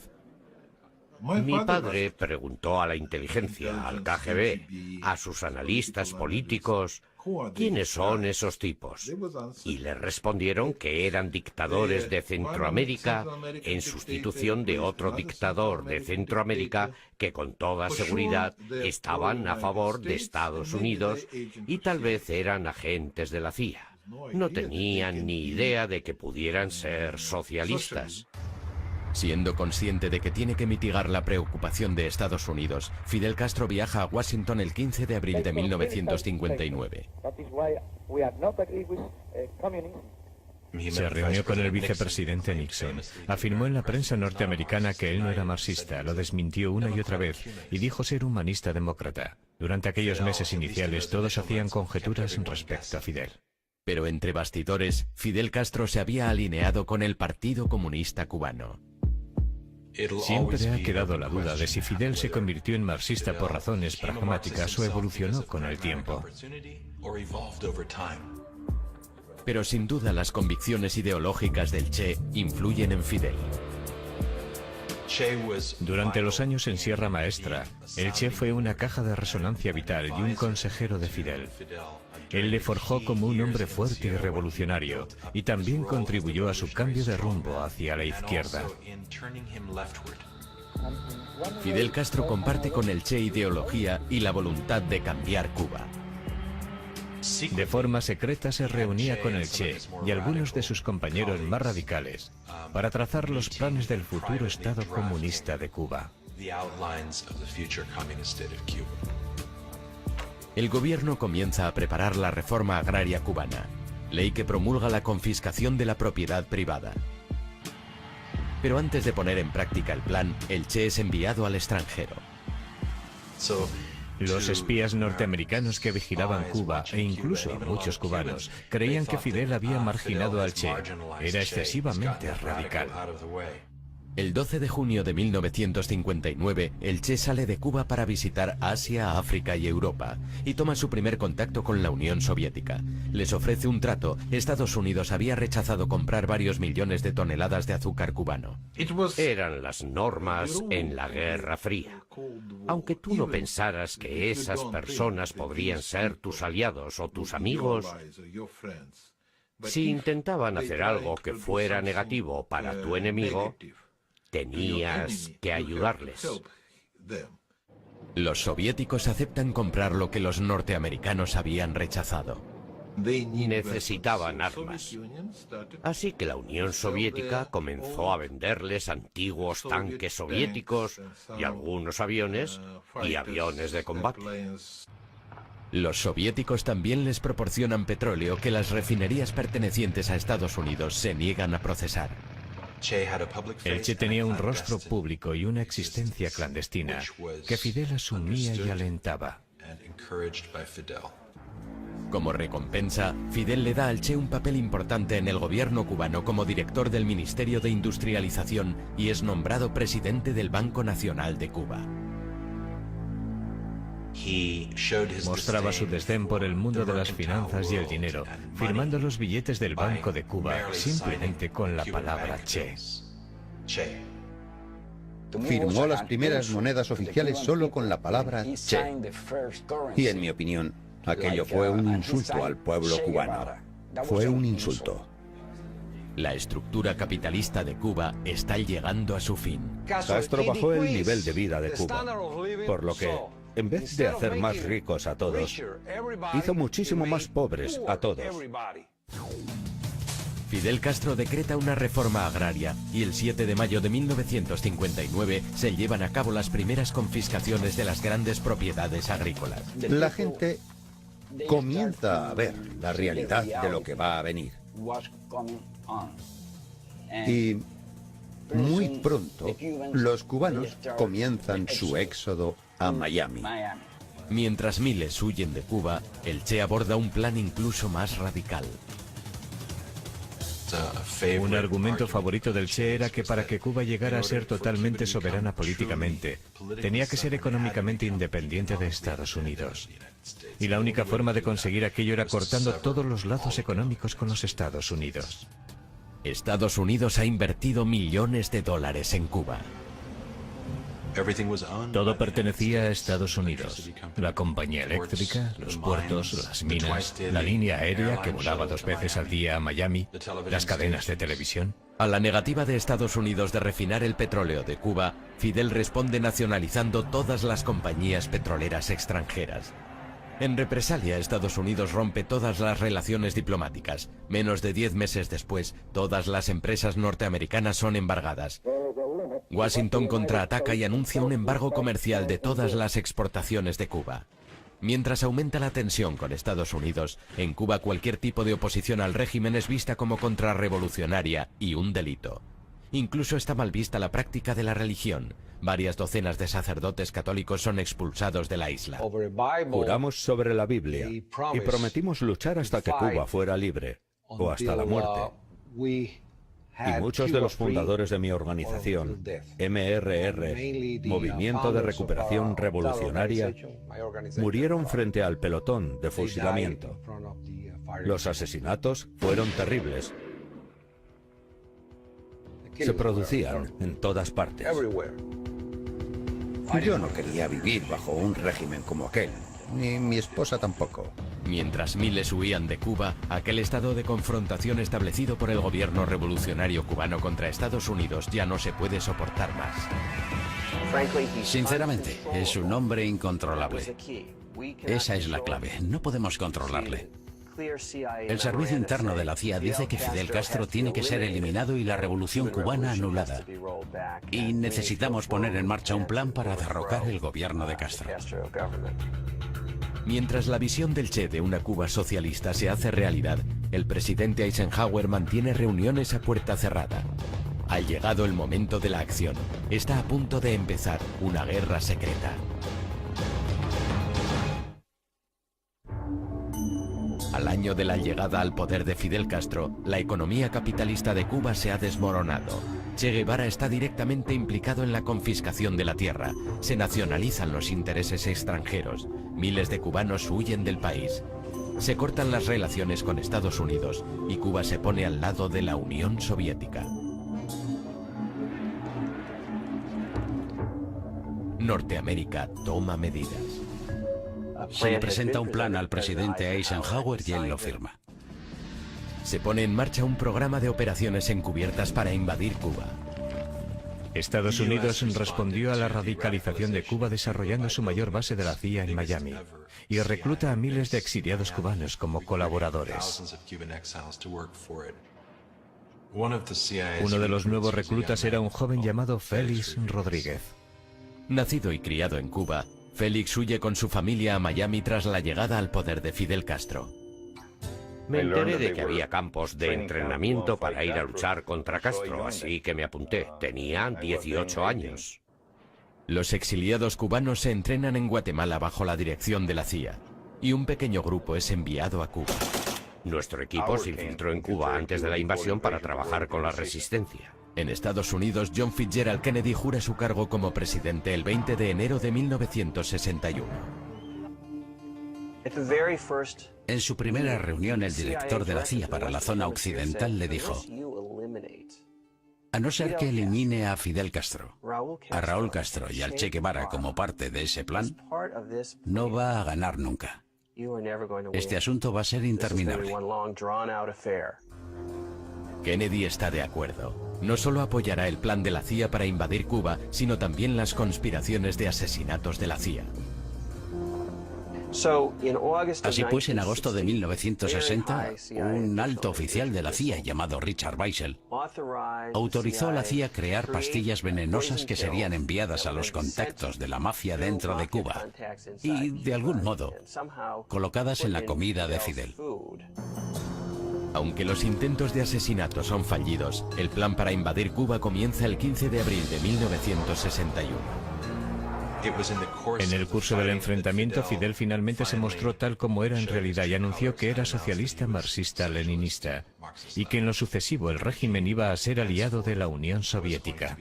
Mi padre preguntó a la inteligencia, al KGB, a sus analistas políticos, ¿quiénes son esos tipos? Y le respondieron que eran dictadores de Centroamérica en sustitución de otro dictador de Centroamérica que con toda seguridad estaban a favor de Estados Unidos y tal vez eran agentes de la CIA. No tenían ni idea de que pudieran ser socialistas. Siendo consciente de que tiene que mitigar la preocupación de Estados Unidos, Fidel Castro viaja a Washington el 15 de abril de 1959. Se reunió con el vicepresidente Nixon. Afirmó en la prensa norteamericana que él no era marxista, lo desmintió una y otra vez y dijo ser humanista demócrata. Durante aquellos meses iniciales todos hacían conjeturas respecto a Fidel. Pero entre bastidores, Fidel Castro se había alineado con el Partido Comunista Cubano. Siempre ha quedado la duda de si Fidel se convirtió en marxista por razones pragmáticas o evolucionó con el tiempo. Pero sin duda las convicciones ideológicas del Che influyen en Fidel. Durante los años en Sierra Maestra, el Che fue una caja de resonancia vital y un consejero de Fidel. Él le forjó como un hombre fuerte y revolucionario, y también contribuyó a su cambio de rumbo hacia la izquierda. Fidel Castro comparte con el Che ideología y la voluntad de cambiar Cuba. De forma secreta se reunía con el Che y algunos de sus compañeros más radicales para trazar los planes del futuro Estado comunista de Cuba. El gobierno comienza a preparar la reforma agraria cubana, ley que promulga la confiscación de la propiedad privada. Pero antes de poner en práctica el plan, el Che es enviado al extranjero. Los espías norteamericanos que vigilaban Cuba, e incluso muchos cubanos, creían que Fidel había marginado al Che. Era excesivamente radical. El 12 de junio de 1959, el Che sale de Cuba para visitar Asia, África y Europa, y toma su primer contacto con la Unión Soviética. Les ofrece un trato. Estados Unidos había rechazado comprar varios millones de toneladas de azúcar cubano. Eran las normas en la Guerra Fría. Aunque tú no pensaras que esas personas podrían ser tus aliados o tus amigos, si intentaban hacer algo que fuera negativo para tu enemigo, tenías que ayudarles. Los soviéticos aceptan comprar lo que los norteamericanos habían rechazado. Necesitaban armas. Así que la Unión Soviética comenzó a venderles antiguos tanques soviéticos y algunos aviones y aviones de combate. Los soviéticos también les proporcionan petróleo que las refinerías pertenecientes a Estados Unidos se niegan a procesar. El Che tenía un rostro público y una existencia clandestina que Fidel asumía y alentaba. Como recompensa, Fidel le da al Che un papel importante en el gobierno cubano como director del Ministerio de Industrialización y es nombrado presidente del Banco Nacional de Cuba. Mostraba su desdén por el mundo de las finanzas y el dinero, firmando los billetes del Banco de Cuba simplemente con la palabra Che. Firmó las primeras monedas oficiales solo con la palabra Che. Y en mi opinión, aquello fue un insulto al pueblo cubano. Fue un insulto. La estructura capitalista de Cuba está llegando a su fin. Castro bajó el nivel de vida de Cuba, por lo que, en vez de hacer más ricos a todos, hizo muchísimo más pobres a todos. Fidel Castro decreta una reforma agraria y el 7 de mayo de 1959 se llevan a cabo las primeras confiscaciones de las grandes propiedades agrícolas. La gente comienza a ver la realidad de lo que va a venir. Y muy pronto los cubanos comienzan su éxodo a Miami. Mientras miles huyen de Cuba, el Che aborda un plan incluso más radical. Un argumento favorito del Che era que para que Cuba llegara a ser totalmente soberana políticamente, tenía que ser económicamente independiente de Estados Unidos. Y la única forma de conseguir aquello era cortando todos los lazos económicos con los Estados Unidos. Estados Unidos ha invertido millones de dólares en Cuba. Todo pertenecía a Estados Unidos. La compañía eléctrica, los puertos, las minas, la línea aérea que volaba 2 veces al día a Miami, las cadenas de televisión. A la negativa de Estados Unidos de refinar el petróleo de Cuba, Fidel responde nacionalizando todas las compañías petroleras extranjeras. En represalia, Estados Unidos rompe todas las relaciones diplomáticas. Menos de 10 meses después, todas las empresas norteamericanas son embargadas. Washington contraataca y anuncia un embargo comercial de todas las exportaciones de Cuba. Mientras aumenta la tensión con Estados Unidos, en Cuba cualquier tipo de oposición al régimen es vista como contrarrevolucionaria y un delito. Incluso está mal vista la práctica de la religión. Varias docenas de sacerdotes católicos son expulsados de la isla. Juramos sobre la Biblia y prometimos luchar hasta que Cuba fuera libre, o hasta la muerte. Y muchos de los fundadores de mi organización, MRR, Movimiento de Recuperación Revolucionaria, murieron frente al pelotón de fusilamiento. Los asesinatos fueron terribles. Se producían en todas partes. Yo no quería vivir bajo un régimen como aquel, ni mi esposa tampoco. Mientras miles huían de Cuba, aquel estado de confrontación establecido por el gobierno revolucionario cubano contra Estados Unidos ya no se puede soportar más. Sinceramente, es un hombre incontrolable. Esa es la clave, no podemos controlarle. El servicio interno de la CIA dice que Fidel Castro tiene que ser eliminado y la revolución cubana anulada. Y necesitamos poner en marcha un plan para derrocar el gobierno de Castro. Mientras la visión del Che de una Cuba socialista se hace realidad, el presidente Eisenhower mantiene reuniones a puerta cerrada. Ha llegado el momento de la acción. Está a punto de empezar una guerra secreta. Al año de la llegada al poder de Fidel Castro, la economía capitalista de Cuba se ha desmoronado. Che Guevara está directamente implicado en la confiscación de la tierra. Se nacionalizan los intereses extranjeros. Miles de cubanos huyen del país. Se cortan las relaciones con Estados Unidos y Cuba se pone al lado de la Unión Soviética. Norteamérica toma medidas. Se le presenta un plan al presidente Eisenhower y él lo firma. Se pone en marcha un programa de operaciones encubiertas para invadir Cuba. Estados Unidos respondió a la radicalización de Cuba desarrollando su mayor base de la CIA en Miami y recluta a miles de exiliados cubanos como colaboradores. Uno de los nuevos reclutas era un joven llamado Félix Rodríguez. Nacido y criado en Cuba, Félix huye con su familia a Miami tras la llegada al poder de Fidel Castro. Me enteré de que había campos de entrenamiento para ir a luchar contra Castro, así que me apunté. Tenía 18 años. Los exiliados cubanos se entrenan en Guatemala bajo la dirección de la CIA, y un pequeño grupo es enviado a Cuba. Nuestro equipo se infiltró en Cuba antes de la invasión para trabajar con la resistencia. En Estados Unidos, John Fitzgerald Kennedy jura su cargo como presidente el 20 de enero de 1961. En su primera reunión, el director de la CIA para la zona occidental le dijo: a no ser que elimine a Fidel Castro, a Raúl Castro y al Che Guevara como parte de ese plan, no va a ganar nunca. Este asunto va a ser interminable. Kennedy está de acuerdo. No solo apoyará el plan de la CIA para invadir Cuba, sino también las conspiraciones de asesinatos de la CIA. Así pues, en agosto de 1960, un alto oficial de la CIA llamado Richard Weissel autorizó a la CIA crear pastillas venenosas que serían enviadas a los contactos de la mafia dentro de Cuba y, de algún modo, colocadas en la comida de Fidel. Aunque los intentos de asesinato son fallidos, el plan para invadir Cuba comienza el 15 de abril de 1961. En el curso del enfrentamiento, Fidel finalmente se mostró tal como era en realidad y anunció que era socialista marxista-leninista y que en lo sucesivo el régimen iba a ser aliado de la Unión Soviética.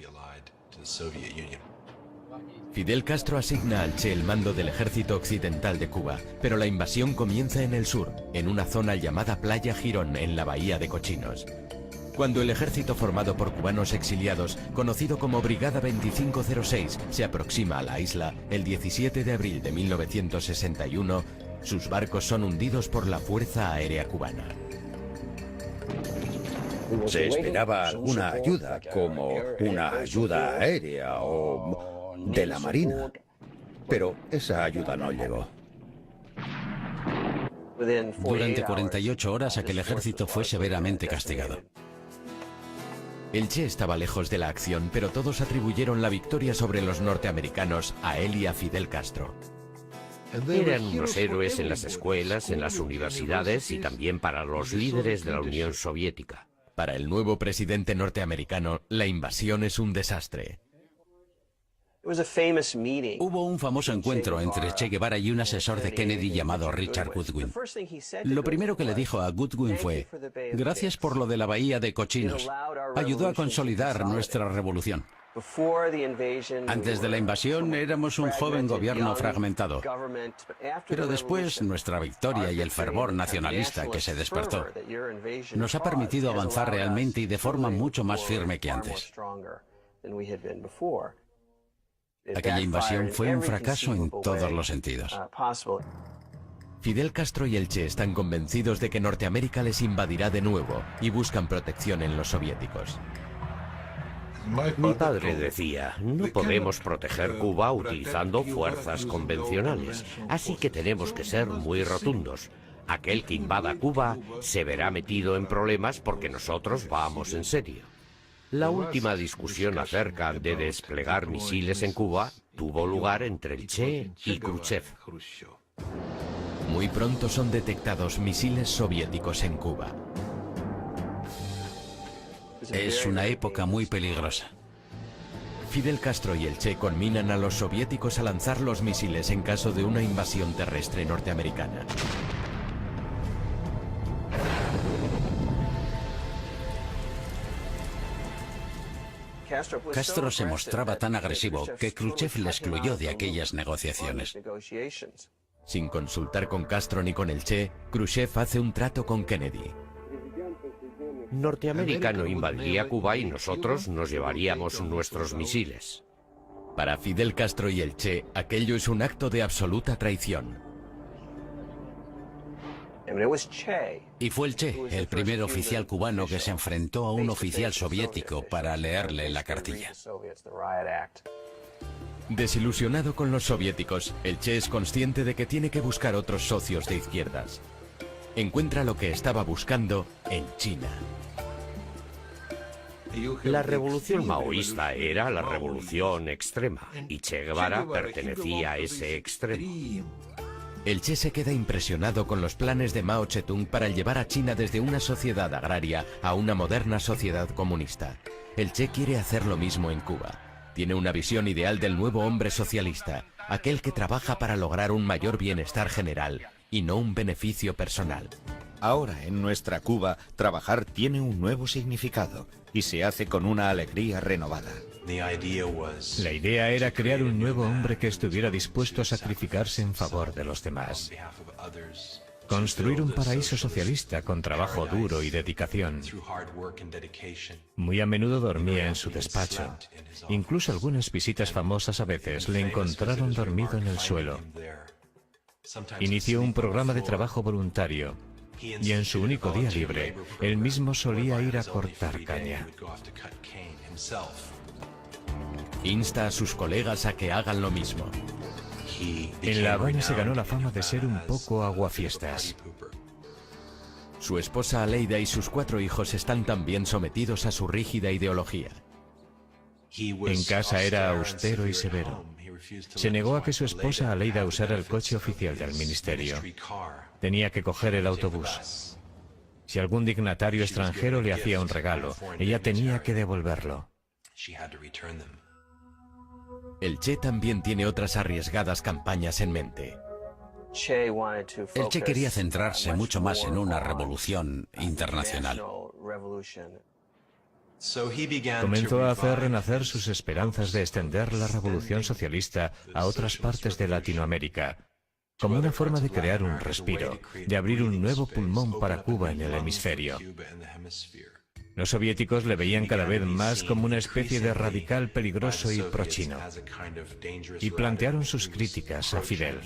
Fidel Castro asigna al Che el mando del ejército occidental de Cuba, pero la invasión comienza en el sur, en una zona llamada Playa Girón, en la bahía de Cochinos. Cuando el ejército formado por cubanos exiliados, conocido como Brigada 2506, se aproxima a la isla el 17 de abril de 1961, sus barcos son hundidos por la Fuerza Aérea Cubana. Se esperaba alguna ayuda, como una ayuda aérea o de la Marina, pero esa ayuda no llegó. Durante 48 horas aquel ejército fue severamente castigado. El Che estaba lejos de la acción, pero todos atribuyeron la victoria sobre los norteamericanos a él y a Fidel Castro. Eran unos héroes en las escuelas, en las universidades y también para los líderes de la Unión Soviética. Para el nuevo presidente norteamericano, la invasión es un desastre. Hubo un famoso encuentro entre Che Guevara y un asesor de Kennedy llamado Richard Goodwin. Lo primero que le dijo a Goodwin fue: gracias por lo de la bahía de Cochinos. Ayudó a consolidar nuestra revolución. Antes de la invasión éramos un joven gobierno fragmentado, pero después nuestra victoria y el fervor nacionalista que se despertó nos ha permitido avanzar realmente y de forma mucho más firme que antes. Aquella invasión fue un fracaso en todos los sentidos. Fidel Castro y el Che están convencidos de que Norteamérica les invadirá de nuevo y buscan protección en los soviéticos. Mi padre decía, no podemos proteger Cuba utilizando fuerzas convencionales, así que tenemos que ser muy rotundos. Aquel que invada Cuba se verá metido en problemas porque nosotros vamos en serio. La última discusión acerca de desplegar misiles en Cuba tuvo lugar entre el Che y Khrushchev. Muy pronto son detectados misiles soviéticos en Cuba. Es una época muy peligrosa. Fidel Castro y el Che conminan a los soviéticos a lanzar los misiles en caso de una invasión terrestre norteamericana. Castro se mostraba tan agresivo que Khrushchev le excluyó de aquellas negociaciones. Sin consultar con Castro ni con el Che, Khrushchev hace un trato con Kennedy. Norteamérica no invadiría Cuba y nosotros nos llevaríamos nuestros misiles. Para Fidel Castro y el Che, aquello es un acto de absoluta traición. Y fue el Che, el primer oficial cubano que se enfrentó a un oficial soviético para leerle la cartilla. Desilusionado con los soviéticos, el Che es consciente de que tiene que buscar otros socios de izquierdas. Encuentra lo que estaba buscando en China. La revolución maoísta era la revolución extrema y Che Guevara pertenecía a ese extremo. El Che se queda impresionado con los planes de Mao Zedong para llevar a China desde una sociedad agraria a una moderna sociedad comunista. El Che quiere hacer lo mismo en Cuba. Tiene una visión ideal del nuevo hombre socialista, aquel que trabaja para lograr un mayor bienestar general y no un beneficio personal. Ahora, en nuestra Cuba, trabajar tiene un nuevo significado y se hace con una alegría renovada. La idea era crear un nuevo hombre que estuviera dispuesto a sacrificarse en favor de los demás. Construir un paraíso socialista con trabajo duro y dedicación. Muy a menudo dormía en su despacho. Incluso algunas visitas famosas a veces le encontraron dormido en el suelo. Inició un programa de trabajo voluntario y en su único día libre, él mismo solía ir a cortar caña. Insta a sus colegas a que hagan lo mismo. En La Habana se ganó la fama de ser un poco aguafiestas. Su esposa Aleida y sus 4 hijos están también sometidos a su rígida ideología. En casa era austero y severo. Se negó a que su esposa Aleida usara el coche oficial del ministerio. Tenía que coger el autobús. Si algún dignatario extranjero le hacía un regalo, ella tenía que devolverlo. El Che también tiene otras arriesgadas campañas en mente. El Che quería centrarse mucho más en una revolución internacional. Comenzó a hacer renacer sus esperanzas de extender la revolución socialista a otras partes de Latinoamérica, como una forma de crear un respiro, de abrir un nuevo pulmón para Cuba en el hemisferio. Los soviéticos le veían cada vez más como una especie de radical peligroso y prochino, y plantearon sus críticas a Fidel.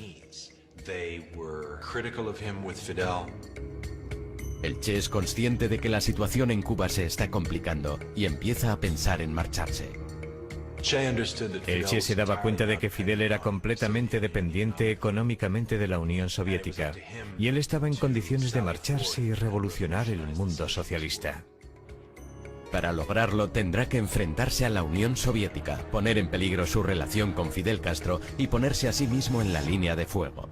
El Che es consciente de que la situación en Cuba se está complicando y empieza a pensar en marcharse. El Che se daba cuenta de que Fidel era completamente dependiente económicamente de la Unión Soviética, y él estaba en condiciones de marcharse y revolucionar el mundo socialista. Para lograrlo tendrá que enfrentarse a la Unión Soviética, poner en peligro su relación con Fidel Castro y ponerse a sí mismo en la línea de fuego.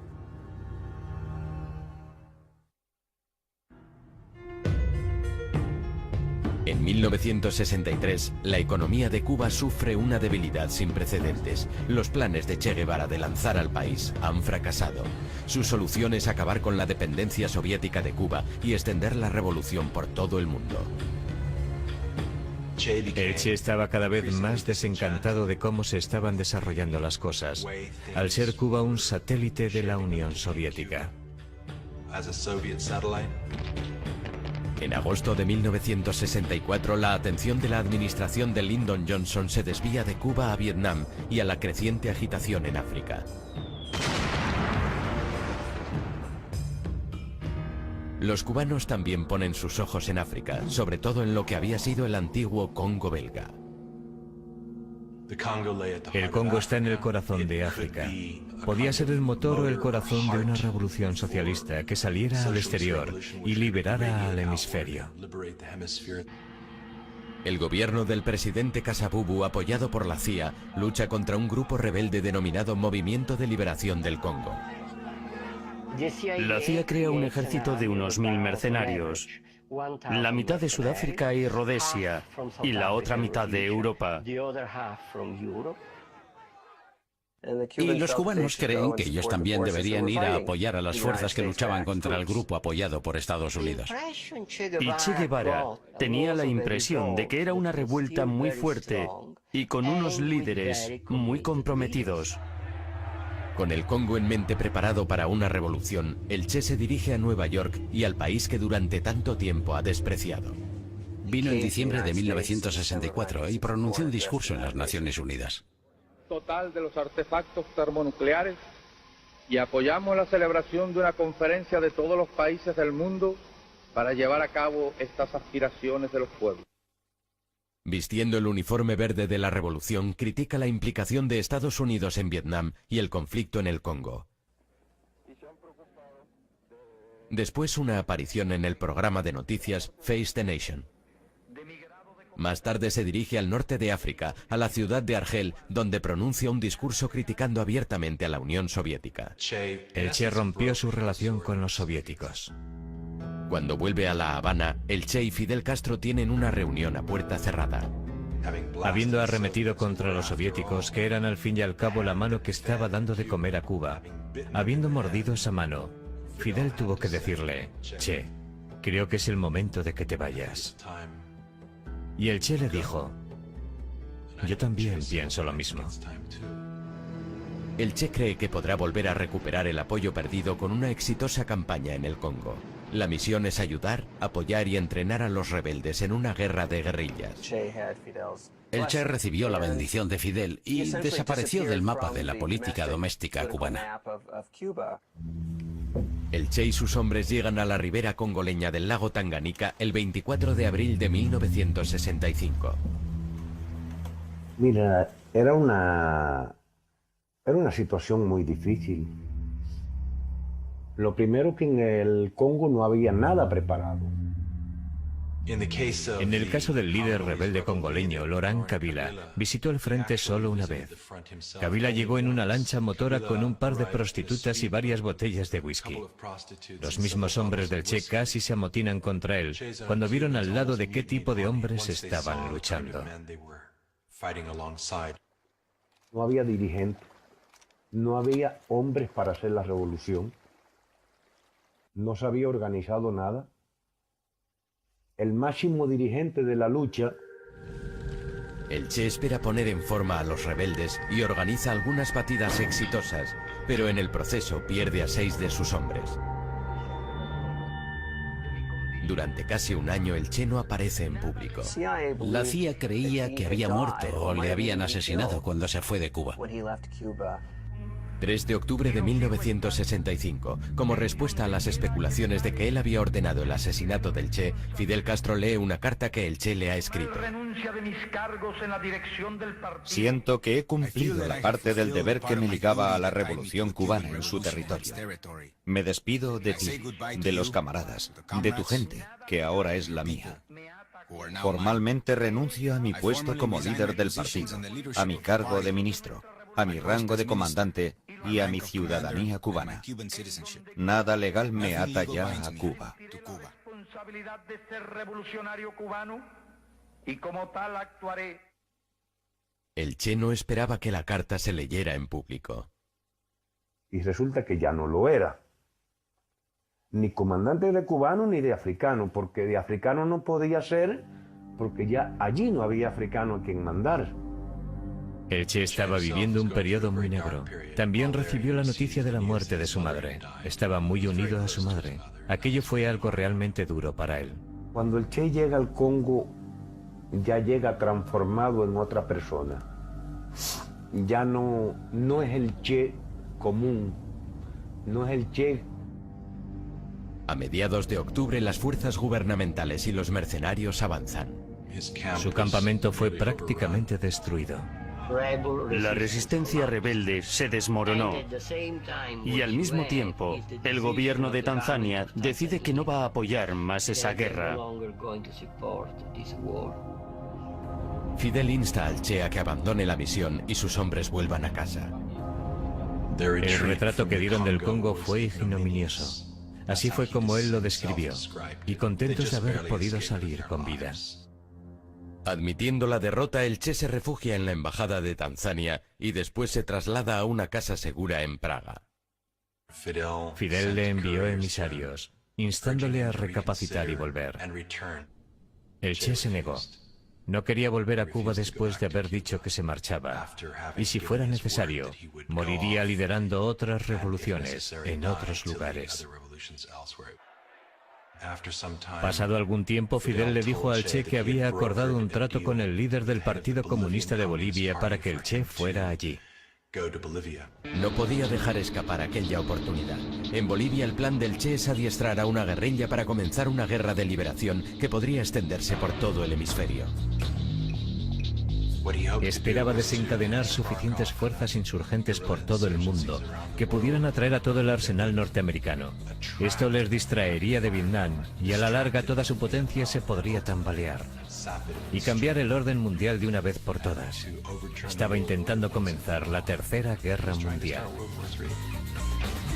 En 1963, la economía de Cuba sufre una debilidad sin precedentes. Los planes de Che Guevara de lanzar al país han fracasado. Su solución es acabar con la dependencia soviética de Cuba y extender la revolución por todo el mundo. El Che estaba cada vez más desencantado de cómo se estaban desarrollando las cosas, al ser Cuba un satélite de la Unión Soviética. En agosto de 1964, la atención de la administración de Lyndon Johnson se desvía de Cuba a Vietnam y a la creciente agitación en África. Los cubanos también ponen sus ojos en África, sobre todo en lo que había sido el antiguo Congo belga. El Congo está en el corazón de África. Podía ser el motor o el corazón de una revolución socialista que saliera al exterior y liberara al hemisferio. El gobierno del presidente Kasavubu, apoyado por la CIA, lucha contra un grupo rebelde denominado Movimiento de Liberación del Congo. La CIA crea un ejército de unos 1000 mercenarios, la mitad de Sudáfrica y Rodesia, y la otra mitad de Europa. Y los cubanos creen que ellos también deberían ir a apoyar a las fuerzas que luchaban contra el grupo apoyado por Estados Unidos. Y Che Guevara tenía la impresión de que era una revuelta muy fuerte y con unos líderes muy comprometidos. Con el Congo en mente preparado para una revolución, el Che se dirige a Nueva York y al país que durante tanto tiempo ha despreciado. Vino en diciembre de 1964 y pronunció un discurso en las Naciones Unidas. Total de los artefactos termonucleares y apoyamos la celebración de una conferencia de todos los países del mundo para llevar a cabo estas aspiraciones de los pueblos. Vistiendo el uniforme verde de la revolución, critica la implicación de Estados Unidos en Vietnam y el conflicto en el Congo. Después una aparición en el programa de noticias Face the Nation. Más tarde se dirige al norte de África, a la ciudad de Argel, donde pronuncia un discurso criticando abiertamente a la Unión Soviética. El Che rompió su relación con los soviéticos. Cuando vuelve a La Habana, el Che y Fidel Castro tienen una reunión a puerta cerrada. Habiendo arremetido contra los soviéticos, que eran al fin y al cabo la mano que estaba dando de comer a Cuba, habiendo mordido esa mano, Fidel tuvo que decirle: Che, creo que es el momento de que te vayas. Y el Che le dijo: yo también pienso lo mismo. El Che cree que podrá volver a recuperar el apoyo perdido con una exitosa campaña en el Congo. La misión es ayudar, apoyar y entrenar a los rebeldes en una guerra de guerrillas. El Che recibió la bendición de Fidel y desapareció del mapa de la política doméstica cubana. El Che y sus hombres llegan a la ribera congoleña del lago Tanganica el 24 de abril de 1965. Mira, era una situación muy difícil. Lo primero, que en el Congo no había nada preparado. En el caso del líder rebelde congoleño, Laurent Kabila, visitó el frente solo una vez. Kabila llegó en una lancha motora con un par de prostitutas y varias botellas de whisky. Los mismos hombres del Che casi se amotinan contra él cuando vieron al lado de qué tipo de hombres estaban luchando. No había dirigentes, no había hombres para hacer la revolución, no se había organizado nada. El máximo dirigente de la lucha. El Che espera poner en forma a los rebeldes y organiza algunas batidas exitosas, pero en el proceso pierde a 6 de sus hombres. Durante casi un año el Che no aparece en público. La CIA creía que había muerto o le habían asesinado cuando se fue de Cuba. 3 de octubre de 1965. Como respuesta a las especulaciones de que él había ordenado el asesinato del Che, Fidel Castro lee una carta que el Che le ha escrito. Siento que he cumplido la parte del deber que me ligaba a la revolución cubana en su territorio. Me despido de ti, de los camaradas, de tu gente, que ahora es la mía. Formalmente renuncio a mi puesto como líder del partido, a mi cargo de ministro, a mi rango de comandante y a mi ciudadanía cubana. Nada legal me ata ya a Cuba. El Che no esperaba que la carta se leyera en público. Y resulta que ya no lo era. Ni comandante de cubano ni de africano, porque de africano no podía ser, porque ya allí no había africano a quien mandar. El Che estaba viviendo un periodo muy negro. También recibió la noticia de la muerte de su madre. Estaba muy unido a su madre. Aquello fue algo realmente duro para él. Cuando el Che llega al Congo, ya llega transformado en otra persona. Ya no es el Che común, no es el Che. A mediados de octubre las fuerzas gubernamentales y los mercenarios avanzan. Su campamento fue prácticamente destruido. La resistencia rebelde se desmoronó y al mismo tiempo el gobierno de Tanzania decide que no va a apoyar más esa guerra. Fidel insta al Che a que abandone la misión y sus hombres vuelvan a casa. El retrato que dieron del Congo fue ignominioso. Así fue como él lo describió, y contentos de haber podido salir con vida. Admitiendo la derrota, el Che se refugia en la embajada de Tanzania y después se traslada a una casa segura en Praga. Fidel le envió emisarios, instándole a recapacitar y volver. El Che se negó. No quería volver a Cuba después de haber dicho que se marchaba, y si fuera necesario, moriría liderando otras revoluciones en otros lugares. Pasado algún tiempo, Fidel le dijo al Che que había acordado un trato con el líder del Partido Comunista de Bolivia para que el Che fuera allí. No podía dejar escapar aquella oportunidad. En Bolivia el plan del Che es adiestrar a una guerrilla para comenzar una guerra de liberación que podría extenderse por todo el hemisferio. Esperaba desencadenar suficientes fuerzas insurgentes por todo el mundo que pudieran atraer a todo el arsenal norteamericano. Esto les distraería de Vietnam y a la larga toda su potencia se podría tambalear y cambiar el orden mundial de una vez por todas. Estaba intentando comenzar la Tercera Guerra Mundial.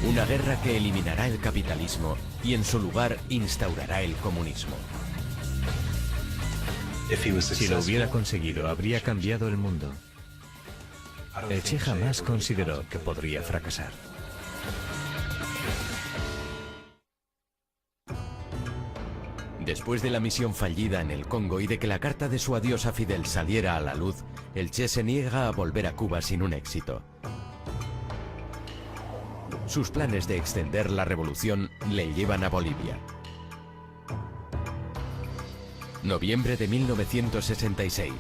Una guerra que eliminará el capitalismo y en su lugar instaurará el comunismo. Si lo hubiera conseguido, habría cambiado el mundo. El Che jamás consideró que podría fracasar. Después de la misión fallida en el Congo y de que la carta de su adiós a Fidel saliera a la luz, el Che se niega a volver a Cuba sin un éxito. Sus planes de extender la revolución le llevan a Bolivia. Noviembre de 1966.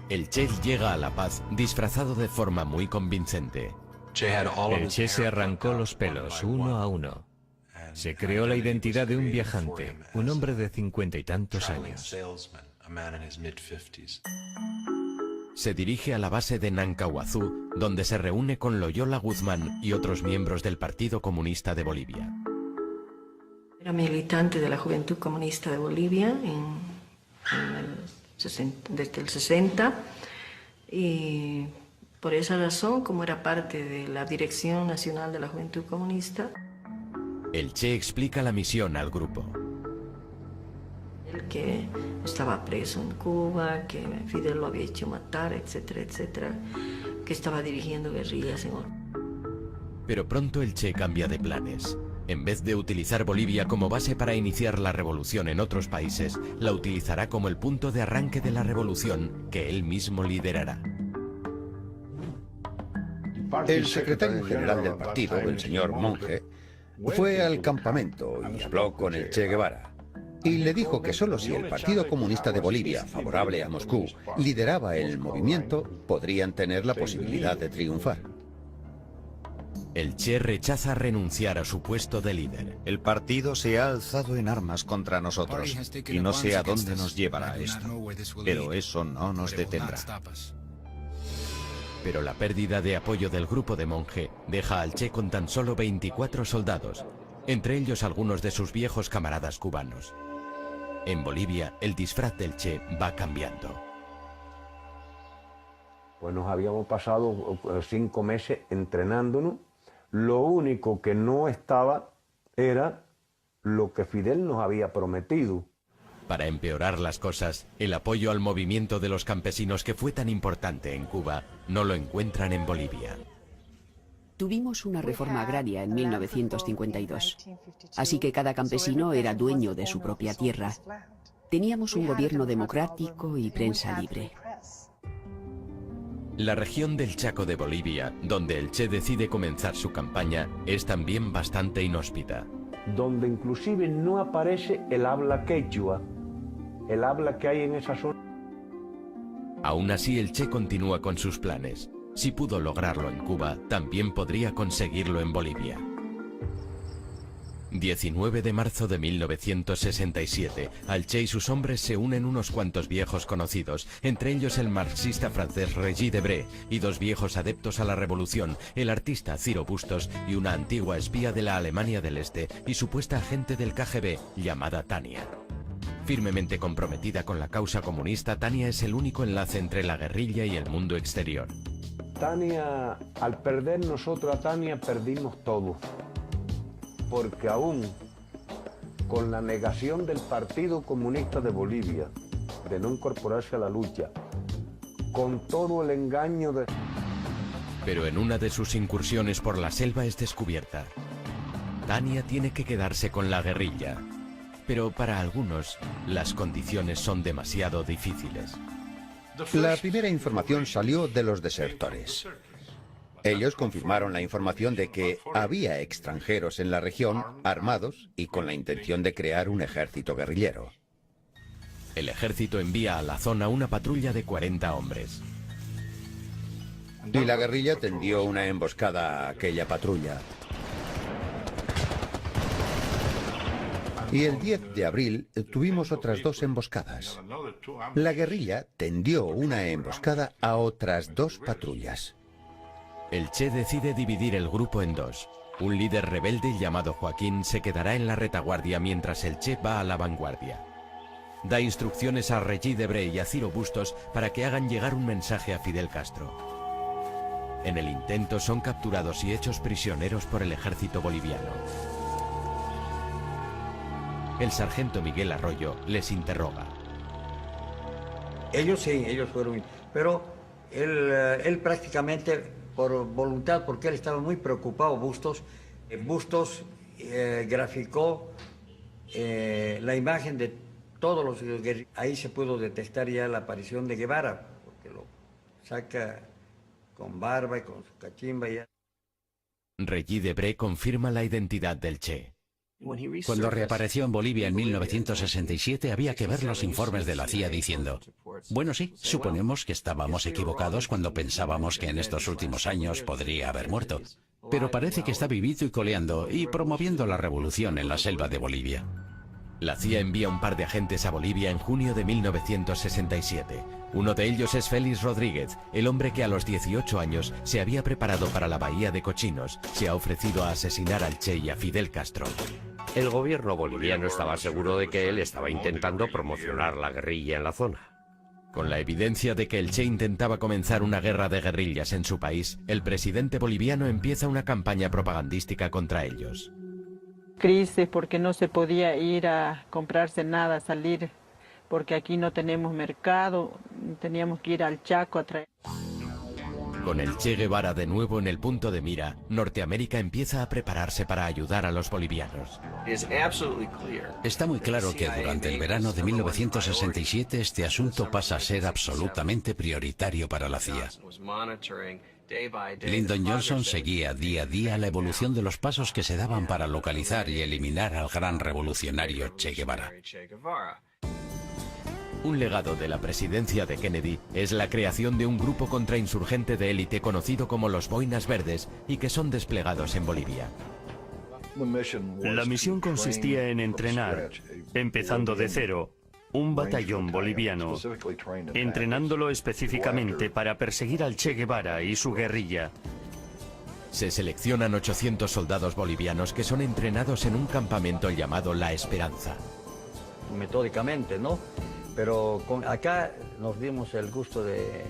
El Che llega a La Paz disfrazado de forma muy convincente. El Che se arrancó los pelos uno a uno. Se creó la identidad de un viajante, un hombre de 50 y tantos años. Se dirige a la base de Nancahuazú, donde se reúne con Loyola Guzmán y otros miembros del Partido Comunista de Bolivia. Era militante de la Juventud Comunista de Bolivia desde el 60 y por esa razón, como era parte de la Dirección Nacional de la Juventud Comunista, el Che explica la misión al grupo. El que estaba preso en Cuba, que Fidel lo había hecho matar, etcétera, etcétera, que estaba dirigiendo guerrillas en otro. Pero pronto el Che cambia de planes. En vez de utilizar Bolivia como base para iniciar la revolución en otros países, la utilizará como el punto de arranque de la revolución que él mismo liderará. El secretario general del partido, el señor Monge, fue al campamento y habló con el Che Guevara. Y le dijo que solo si el Partido Comunista de Bolivia, favorable a Moscú, lideraba el movimiento, podrían tener la posibilidad de triunfar. El Che rechaza renunciar a su puesto de líder. El partido se ha alzado en armas contra nosotros y no sé a dónde nos llevará esto, pero eso no nos detendrá. Pero la pérdida de apoyo del grupo de Monge deja al Che con tan solo 24 soldados, entre ellos algunos de sus viejos camaradas cubanos. En Bolivia, el disfraz del Che va cambiando. Pues nos habíamos pasado 5 meses entrenándonos. Lo único que no estaba era lo que Fidel nos había prometido. Para empeorar las cosas, el apoyo al movimiento de los campesinos que fue tan importante en Cuba no lo encuentran en Bolivia. Tuvimos una reforma agraria en 1952, así que cada campesino era dueño de su propia tierra. Teníamos un gobierno democrático y prensa libre. La región del Chaco de Bolivia, donde el Che decide comenzar su campaña, es también bastante inhóspita. Donde inclusive no aparece el habla quechua, el habla que hay en esa zona. Aún así, el Che continúa con sus planes. Si pudo lograrlo en Cuba, también podría conseguirlo en Bolivia. 19 de marzo de 1967, al Che y sus hombres se unen unos cuantos viejos conocidos, entre ellos el marxista francés Regis Debray y 2 viejos adeptos a la revolución, el artista Ciro Bustos y una antigua espía de la Alemania del Este y supuesta agente del KGB llamada Tania. Firmemente comprometida con la causa comunista, Tania es el único enlace entre la guerrilla y el mundo exterior. Tania, al perder nosotros a Tania, perdimos todo. Porque aún con la negación del Partido Comunista de Bolivia de no incorporarse a la lucha, con todo el engaño de... Pero en una de sus incursiones por la selva es descubierta. Tania tiene que quedarse con la guerrilla, pero para algunos las condiciones son demasiado difíciles. La primera información salió de los desertores. Ellos confirmaron la información de que había extranjeros en la región armados y con la intención de crear un ejército guerrillero. El ejército envía a la zona una patrulla de 40 hombres. Y la guerrilla tendió una emboscada a aquella patrulla. Y el 10 de abril tuvimos otras 2 emboscadas. La guerrilla tendió una emboscada a otras 2 patrullas. El Che decide dividir el grupo en 2. Un líder rebelde llamado Joaquín se quedará en la retaguardia mientras el Che va a la vanguardia. Da instrucciones a Regis Debray y a Ciro Bustos para que hagan llegar un mensaje a Fidel Castro. En el intento son capturados y hechos prisioneros por el ejército boliviano. El sargento Miguel Arroyo les interroga. Ellos sí, ellos fueron, pero él prácticamente por voluntad, porque él estaba muy preocupado, Bustos graficó la imagen de todos los guerrilleros. Ahí se pudo detectar ya la aparición de Guevara, porque lo saca con barba y con su cachimba ya. Regis Debray confirma la identidad del Che. Cuando reapareció en Bolivia en 1967 había que ver los informes de la CIA diciendo: bueno, sí, suponemos que estábamos equivocados cuando pensábamos que en estos últimos años podría haber muerto, pero parece que está vivito y coleando y promoviendo la revolución en la selva de Bolivia. La CIA envía un par de agentes a Bolivia en junio de 1967. Uno de ellos es Félix Rodríguez, el hombre que a los 18 años se había preparado para la Bahía de Cochinos. Se ha ofrecido a asesinar al Che y a Fidel Castro. El gobierno boliviano estaba seguro de que él estaba intentando promocionar la guerrilla en la zona. Con la evidencia de que el Che intentaba comenzar una guerra de guerrillas en su país, el presidente boliviano empieza una campaña propagandística contra ellos. Crisis porque no se podía ir a comprarse nada, salir porque aquí no tenemos mercado, teníamos que ir al Chaco a traer. Con el Che Guevara de nuevo en el punto de mira, Norteamérica empieza a prepararse para ayudar a los bolivianos. Está muy claro que durante el verano de 1967 este asunto pasa a ser absolutamente prioritario para la CIA. Lyndon Johnson seguía día a día la evolución de los pasos que se daban para localizar y eliminar al gran revolucionario Che Guevara. Un legado de la presidencia de Kennedy es la creación de un grupo contrainsurgente de élite conocido como los Boinas Verdes y que son desplegados en Bolivia. La misión consistía en entrenar, empezando de cero, un batallón boliviano, entrenándolo específicamente para perseguir al Che Guevara y su guerrilla. Se seleccionan 800 soldados bolivianos que son entrenados en un campamento llamado La Esperanza. Metódicamente, ¿no? Pero acá nos dimos el gusto de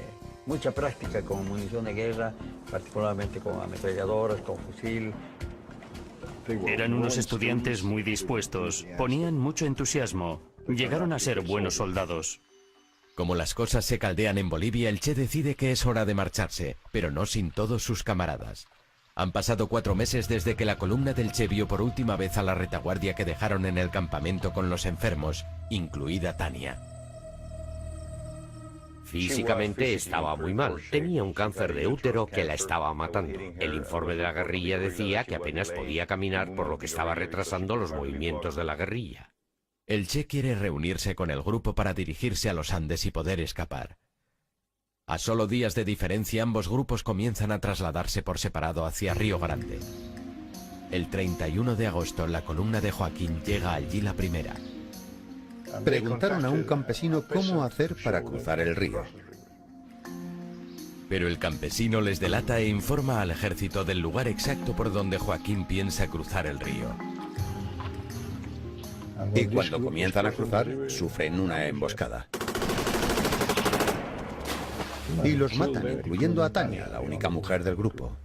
mucha práctica con munición de guerra, particularmente con ametralladoras, con fusil. Eran unos estudiantes muy dispuestos, ponían mucho entusiasmo, llegaron a ser buenos soldados. Como las cosas se caldean en Bolivia, el Che decide que es hora de marcharse, pero no sin todos sus camaradas. Han pasado 4 meses desde que la columna del Che vio por última vez a la retaguardia que dejaron en el campamento con los enfermos, incluida Tania. Físicamente estaba muy mal. Tenía un cáncer de útero que la estaba matando. El informe de la guerrilla decía que apenas podía caminar, por lo que estaba retrasando los movimientos de la guerrilla. El Che quiere reunirse con el grupo para dirigirse a los Andes y poder escapar. A solo días de diferencia, ambos grupos comienzan a trasladarse por separado hacia Río Grande. El 31 de agosto, la columna de Joaquín llega allí la primera. Preguntaron a un campesino cómo hacer para cruzar el río. Pero el campesino les delata e informa al ejército del lugar exacto por donde Joaquín piensa cruzar el río. Y cuando comienzan a cruzar, sufren una emboscada. Y los matan, incluyendo a Tania, la única mujer del grupo.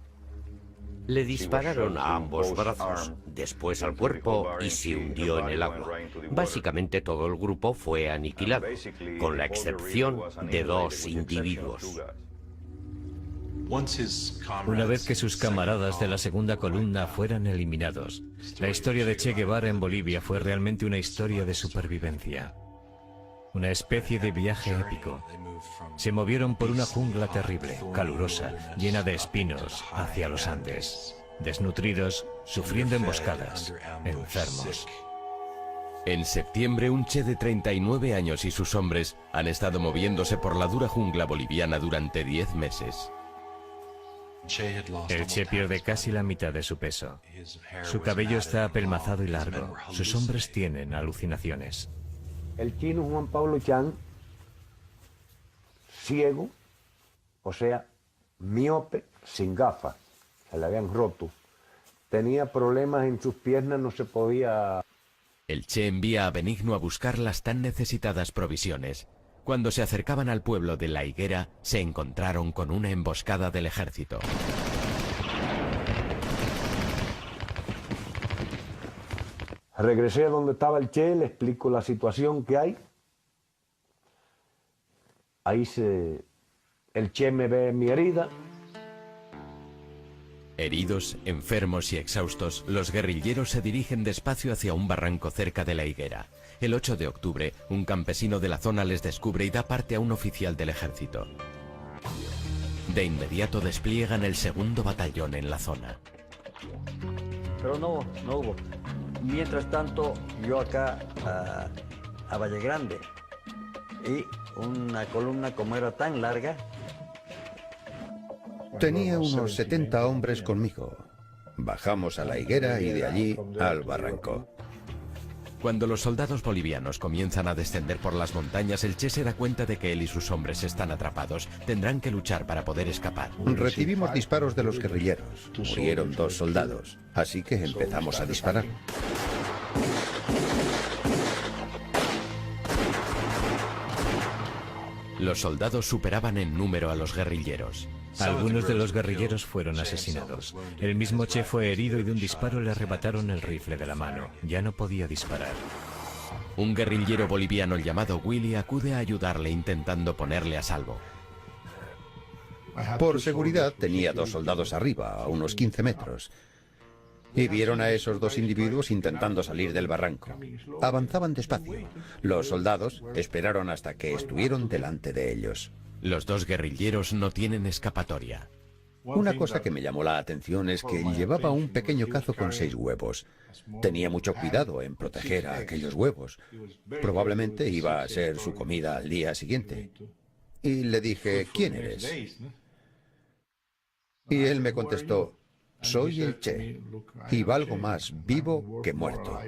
Le dispararon a ambos brazos, después al cuerpo y se hundió en el agua. Básicamente todo el grupo fue aniquilado, con la excepción de 2 individuos. Una vez que sus camaradas de la segunda columna fueran eliminados, la historia de Che Guevara en Bolivia fue realmente una historia de supervivencia. Una especie de viaje épico. Se movieron por una jungla terrible, calurosa, llena de espinos, hacia los Andes. Desnutridos, sufriendo emboscadas, enfermos. En septiembre, un Che de 39 años y sus hombres han estado moviéndose por la dura jungla boliviana durante 10 meses. El Che pierde casi la mitad de su peso. Su cabello está apelmazado y largo. Sus hombres tienen alucinaciones. El chino Juan Pablo Chan, ciego, o sea, miope, sin gafas, se le habían roto. Tenía problemas en sus piernas, no se podía... El Che envía a Benigno a buscar las tan necesitadas provisiones. Cuando se acercaban al pueblo de La Higuera, se encontraron con una emboscada del ejército. Regresé a donde estaba el Che, le explico la situación que hay. El Che me ve mi herida. Heridos, enfermos y exhaustos, los guerrilleros se dirigen despacio hacia un barranco cerca de La Higuera. El 8 de octubre, un campesino de la zona les descubre y da parte a un oficial del ejército. De inmediato despliegan el 2º batallón en la zona. Pero no hubo. Mientras tanto, yo acá a Valle Grande, y una columna como era tan larga... Tenía unos 70 hombres conmigo. Bajamos a La Higuera y de allí al barranco. Cuando los soldados bolivianos comienzan a descender por las montañas, el Che se da cuenta de que él y sus hombres están atrapados. Tendrán que luchar para poder escapar. Recibimos disparos de los guerrilleros. Murieron 2 soldados, así que empezamos a disparar. Los soldados superaban en número a los guerrilleros. Algunos de los guerrilleros fueron asesinados. El mismo Che fue herido y de un disparo le arrebataron el rifle de la mano. Ya no podía disparar. Un guerrillero boliviano llamado Willy acude a ayudarle intentando ponerle a salvo. Por seguridad tenía 2 soldados arriba, a unos 15 metros. Y vieron a esos 2 individuos intentando salir del barranco. Avanzaban despacio. Los soldados esperaron hasta que estuvieron delante de ellos. Los 2 guerrilleros no tienen escapatoria. Una cosa que me llamó la atención es que llevaba un pequeño cazo con 6 huevos. Tenía mucho cuidado en proteger a aquellos huevos. Probablemente iba a ser su comida al día siguiente. Y le dije, ¿quién eres? Y él me contestó, soy el Che, y valgo más vivo que muerto.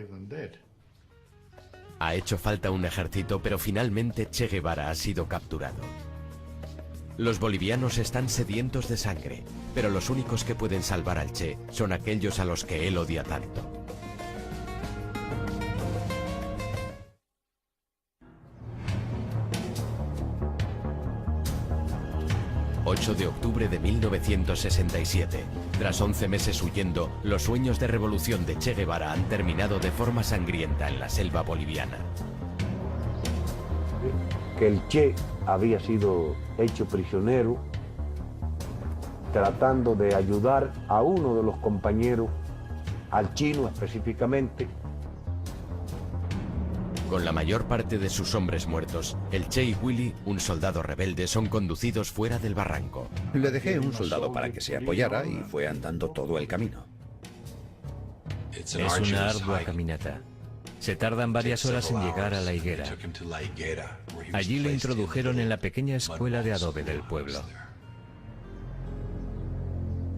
Ha hecho falta un ejército, pero finalmente Che Guevara ha sido capturado. Los bolivianos están sedientos de sangre, pero los únicos que pueden salvar al Che son aquellos a los que él odia tanto. ...8 de octubre de 1967... Tras 11 meses huyendo, los sueños de revolución de Che Guevara han terminado de forma sangrienta en la selva boliviana. Que el Che había sido hecho prisionero tratando de ayudar a uno de los compañeros, al chino específicamente. Con la mayor parte de sus hombres muertos, el Che y Willy, un soldado rebelde, son conducidos fuera del barranco. Le dejé un soldado para que se apoyara y fue andando todo el camino. Es una ardua caminata. Se tardan varias horas en llegar a la higuera. Allí le introdujeron en la pequeña escuela de adobe del pueblo.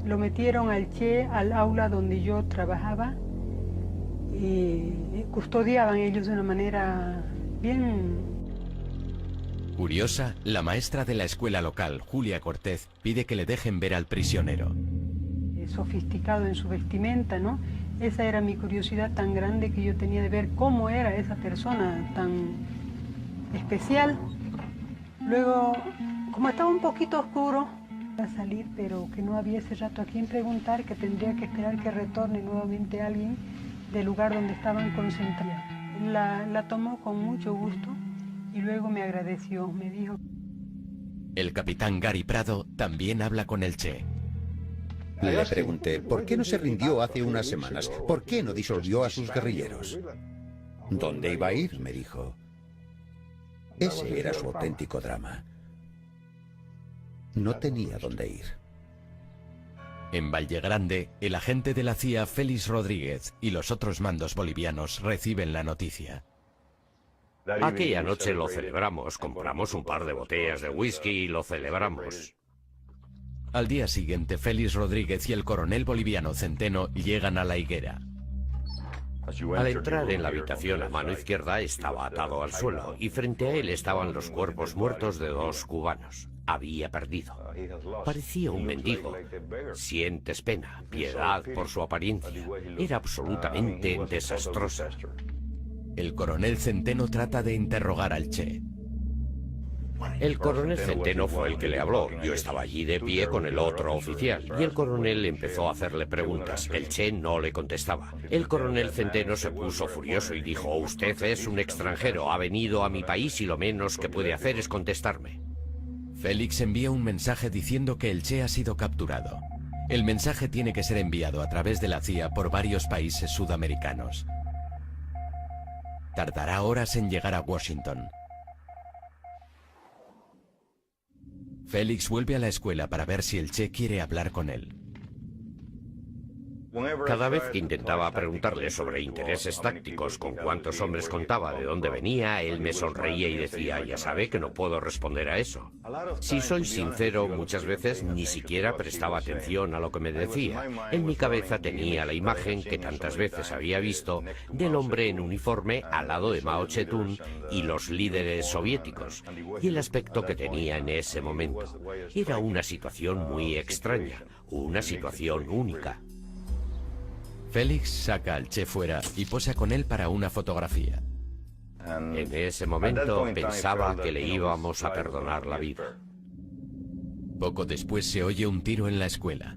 Lo metieron al Che al aula donde yo trabajaba y custodiaban ellos de una manera bien... Curiosa, la maestra de la escuela local, Julia Cortez, pide que le dejen ver al prisionero. Sofisticado en su vestimenta, ¿no? Esa era mi curiosidad tan grande que yo tenía de ver cómo era esa persona tan especial. Luego, como estaba un poquito oscuro, iba a salir, pero que no había ese rato a quien preguntar, que tendría que esperar que retorne nuevamente alguien del lugar donde estaban concentrados. La tomó con mucho gusto y luego me agradeció, me dijo... El capitán Gary Prado también habla con el Che. Le pregunté, ¿por qué no se rindió hace unas semanas? ¿Por qué no disolvió a sus guerrilleros? ¿Dónde iba a ir?, me dijo. Ese era su auténtico drama. No tenía dónde ir. En Vallegrande, el agente de la CIA, Félix Rodríguez, y los otros mandos bolivianos reciben la noticia. Aquella noche lo celebramos, compramos un par de botellas de whisky y lo celebramos. Al día siguiente, Félix Rodríguez y el coronel boliviano Centeno llegan a la higuera. Al entrar en la habitación a mano izquierda estaba atado al suelo y frente a él estaban los cuerpos muertos de 2 cubanos. Había perdido. Parecía un mendigo. Sientes pena, piedad por su apariencia. Era absolutamente desastrosa. El coronel Centeno trata de interrogar al Che. El coronel Centeno fue el que le habló. Yo estaba allí de pie con el otro oficial y el coronel empezó a hacerle preguntas. El Che no le contestaba. El coronel Centeno se puso furioso y dijo: usted es un extranjero, ha venido a mi país y lo menos que puede hacer es contestarme. Félix envía un mensaje diciendo que el Che ha sido capturado. El mensaje tiene que ser enviado a través de la CIA por varios países sudamericanos. Tardará horas en llegar a Washington. Félix vuelve a la escuela para ver si el Che quiere hablar con él. Cada vez que intentaba preguntarle sobre intereses tácticos, con cuántos hombres contaba, de dónde venía, él me sonreía y decía: ya sabe que no puedo responder a eso. Si soy sincero, muchas veces ni siquiera prestaba atención a lo que me decía. En mi cabeza tenía la imagen que tantas veces había visto del hombre en uniforme al lado de Mao Zedong y los líderes soviéticos, y el aspecto que tenía en ese momento. Era una situación muy extraña, una situación única. Félix saca al Che fuera y posa con él para una fotografía. En ese momento pensaba que le íbamos a perdonar la vida. Poco después se oye un tiro en la escuela.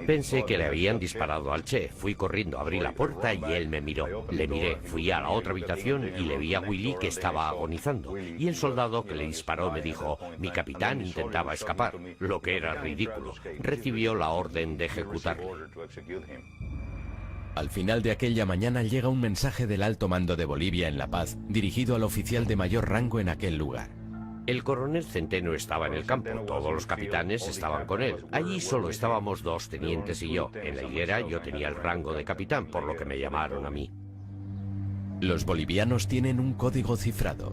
Pensé que le habían disparado al Che. Fui corriendo, abrí la puerta y él me miró. Le miré, fui a la otra habitación y le vi a Willy que estaba agonizando. Y el soldado que le disparó me dijo, mi capitán intentaba escapar, lo que era ridículo. Recibió la orden de ejecutarle. Al final de aquella mañana llega un mensaje del alto mando de Bolivia en La Paz, dirigido al oficial de mayor rango en aquel lugar. El coronel Centeno estaba en el campo, todos los capitanes estaban con él. Allí solo estábamos 2 tenientes y yo. En la higuera yo tenía el rango de capitán, por lo que me llamaron a mí. Los bolivianos tienen un código cifrado.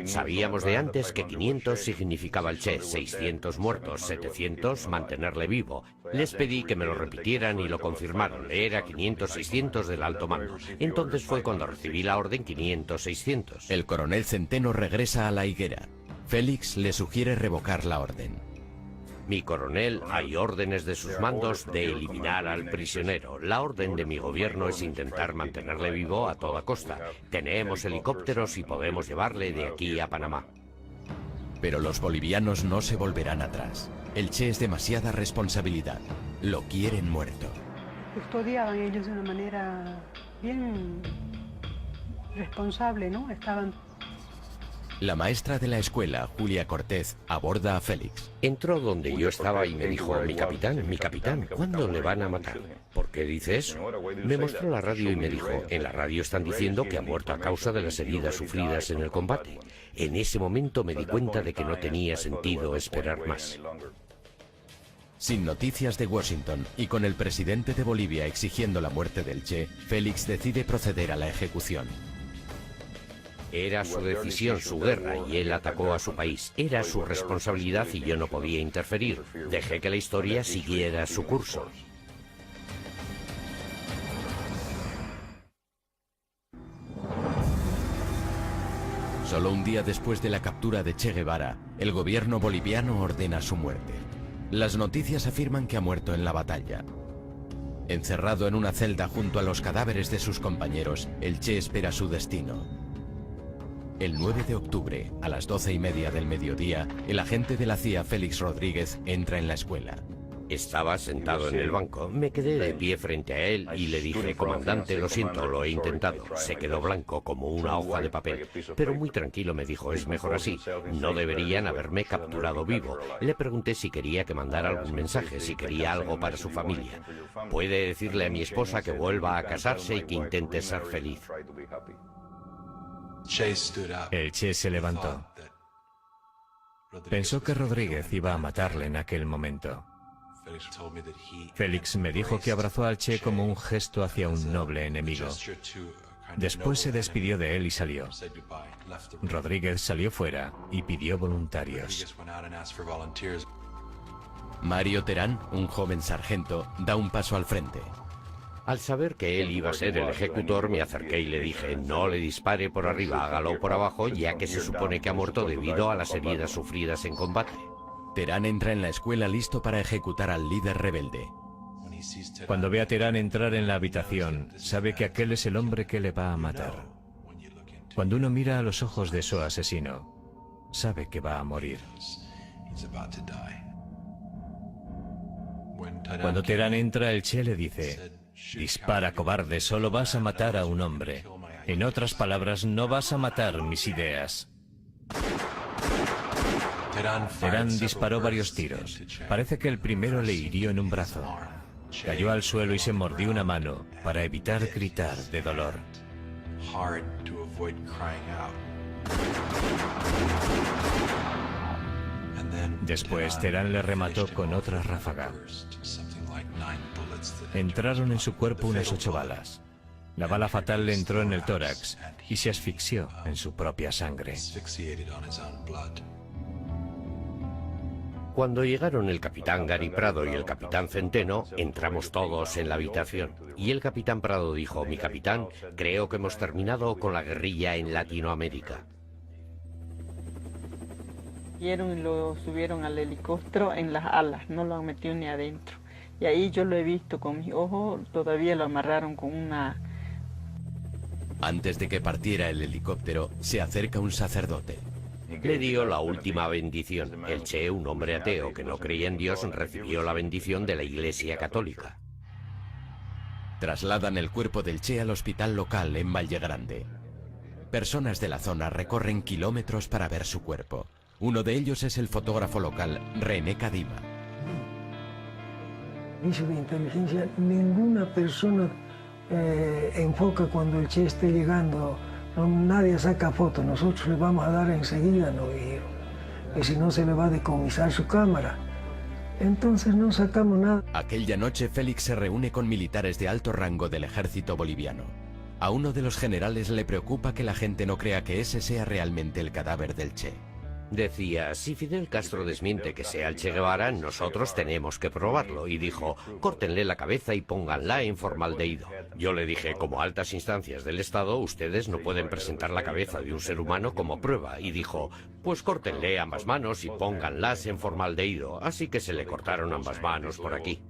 Sabíamos de antes que 500 significaba el Che, 600 muertos, 700 mantenerle vivo. Les pedí que me lo repitieran y lo confirmaron. Era 500-600 del alto mando. Entonces fue cuando recibí la orden 500-600. El coronel Centeno regresa a la higuera. Félix le sugiere revocar la orden. Mi coronel, hay órdenes de sus mandos de eliminar al prisionero. La orden de mi gobierno es intentar mantenerle vivo a toda costa. Tenemos helicópteros y podemos llevarle de aquí a Panamá. Pero los bolivianos no se volverán atrás. El Che es demasiada responsabilidad. Lo quieren muerto. Custodiaban ellos de una manera bien responsable, ¿no? Estaban... La maestra de la escuela, Julia Cortez, aborda a Félix. Entró donde yo estaba y me dijo, mi capitán, ¿cuándo le van a matar? ¿Por qué dice eso? Me mostró la radio y me dijo, en la radio están diciendo que ha muerto a causa de las heridas sufridas en el combate. En ese momento me di cuenta de que no tenía sentido esperar más. Sin noticias de Washington y con el presidente de Bolivia exigiendo la muerte del Che, Félix decide proceder a la ejecución. Era su decisión, su guerra, y él atacó a su país. Era su responsabilidad y yo no podía interferir. Dejé que la historia siguiera su curso. Solo un día después de la captura de Che Guevara, el gobierno boliviano ordena su muerte. Las noticias afirman que ha muerto en la batalla. Encerrado en una celda junto a los cadáveres de sus compañeros, el Che espera su destino. El 9 de octubre, a las 12:30 del mediodía, el agente de la CIA, Félix Rodríguez, entra en la escuela. Estaba sentado en el banco. Me quedé de pie frente a él y le dije, comandante, lo siento, lo he intentado. Se quedó blanco como una hoja de papel. Pero muy tranquilo me dijo, es mejor así. No deberían haberme capturado vivo. Le pregunté si quería que mandara algún mensaje, si quería algo para su familia. Puede decirle a mi esposa que vuelva a casarse y que intente ser feliz. El Che se levantó. Pensó que Rodríguez iba a matarle en aquel momento. Félix me dijo que abrazó al Che como un gesto hacia un noble enemigo. Después se despidió de él y salió. Rodríguez salió fuera y pidió voluntarios. Mario Terán, un joven sargento, da un paso al frente. Al saber que él iba a ser el ejecutor, me acerqué y le dije, no le dispare por arriba, hágalo por abajo, ya que se supone que ha muerto debido a las heridas sufridas en combate. Terán entra en la escuela listo para ejecutar al líder rebelde. Cuando ve a Terán entrar en la habitación, sabe que aquel es el hombre que le va a matar. Cuando uno mira a los ojos de su asesino, sabe que va a morir. Cuando Terán entra, el Che le dice, dispara, cobarde, solo vas a matar a un hombre. En otras palabras, no vas a matar mis ideas. Terán disparó varios tiros. Parece que el primero le hirió en un brazo. Cayó al suelo y se mordió una mano para evitar gritar de dolor. Después, Terán le remató con otra ráfaga. Entraron en su cuerpo unas 8 balas. La bala fatal le entró en el tórax y se asfixió en su propia sangre. Cuando llegaron el capitán Gary Prado y el capitán Centeno, entramos todos en la habitación. Y el capitán Prado dijo, mi capitán, creo que hemos terminado con la guerrilla en Latinoamérica. Y lo subieron al helicóptero en las alas, no lo han metido ni adentro. Y ahí yo lo he visto con mis ojos, todavía lo amarraron con una... Antes de que partiera el helicóptero, se acerca un sacerdote. Le dio la última bendición. El Che, un hombre ateo que no creía en Dios, recibió la bendición de la Iglesia Católica. Trasladan el cuerpo del Che al hospital local en Valle Grande. Personas de la zona recorren kilómetros para ver su cuerpo. Uno de ellos es el fotógrafo local, René Cadima. Dice de inteligencia, ninguna persona enfoca cuando el Che esté llegando. No, nadie saca foto, nosotros le vamos a dar enseguida, no dijeron. Que si no se le va a decomisar su cámara. Entonces no sacamos nada. Aquella noche Félix se reúne con militares de alto rango del ejército boliviano. A uno de los generales le preocupa que la gente no crea que ese sea realmente el cadáver del Che. Decía, si Fidel Castro desmiente que sea el Che Guevara, nosotros tenemos que probarlo. Y dijo, córtenle la cabeza y pónganla en formaldehído. Yo le dije, como altas instancias del Estado, ustedes no pueden presentar la cabeza de un ser humano como prueba. Y dijo, pues córtenle ambas manos y pónganlas en formaldehído. Así que se le cortaron ambas manos por aquí.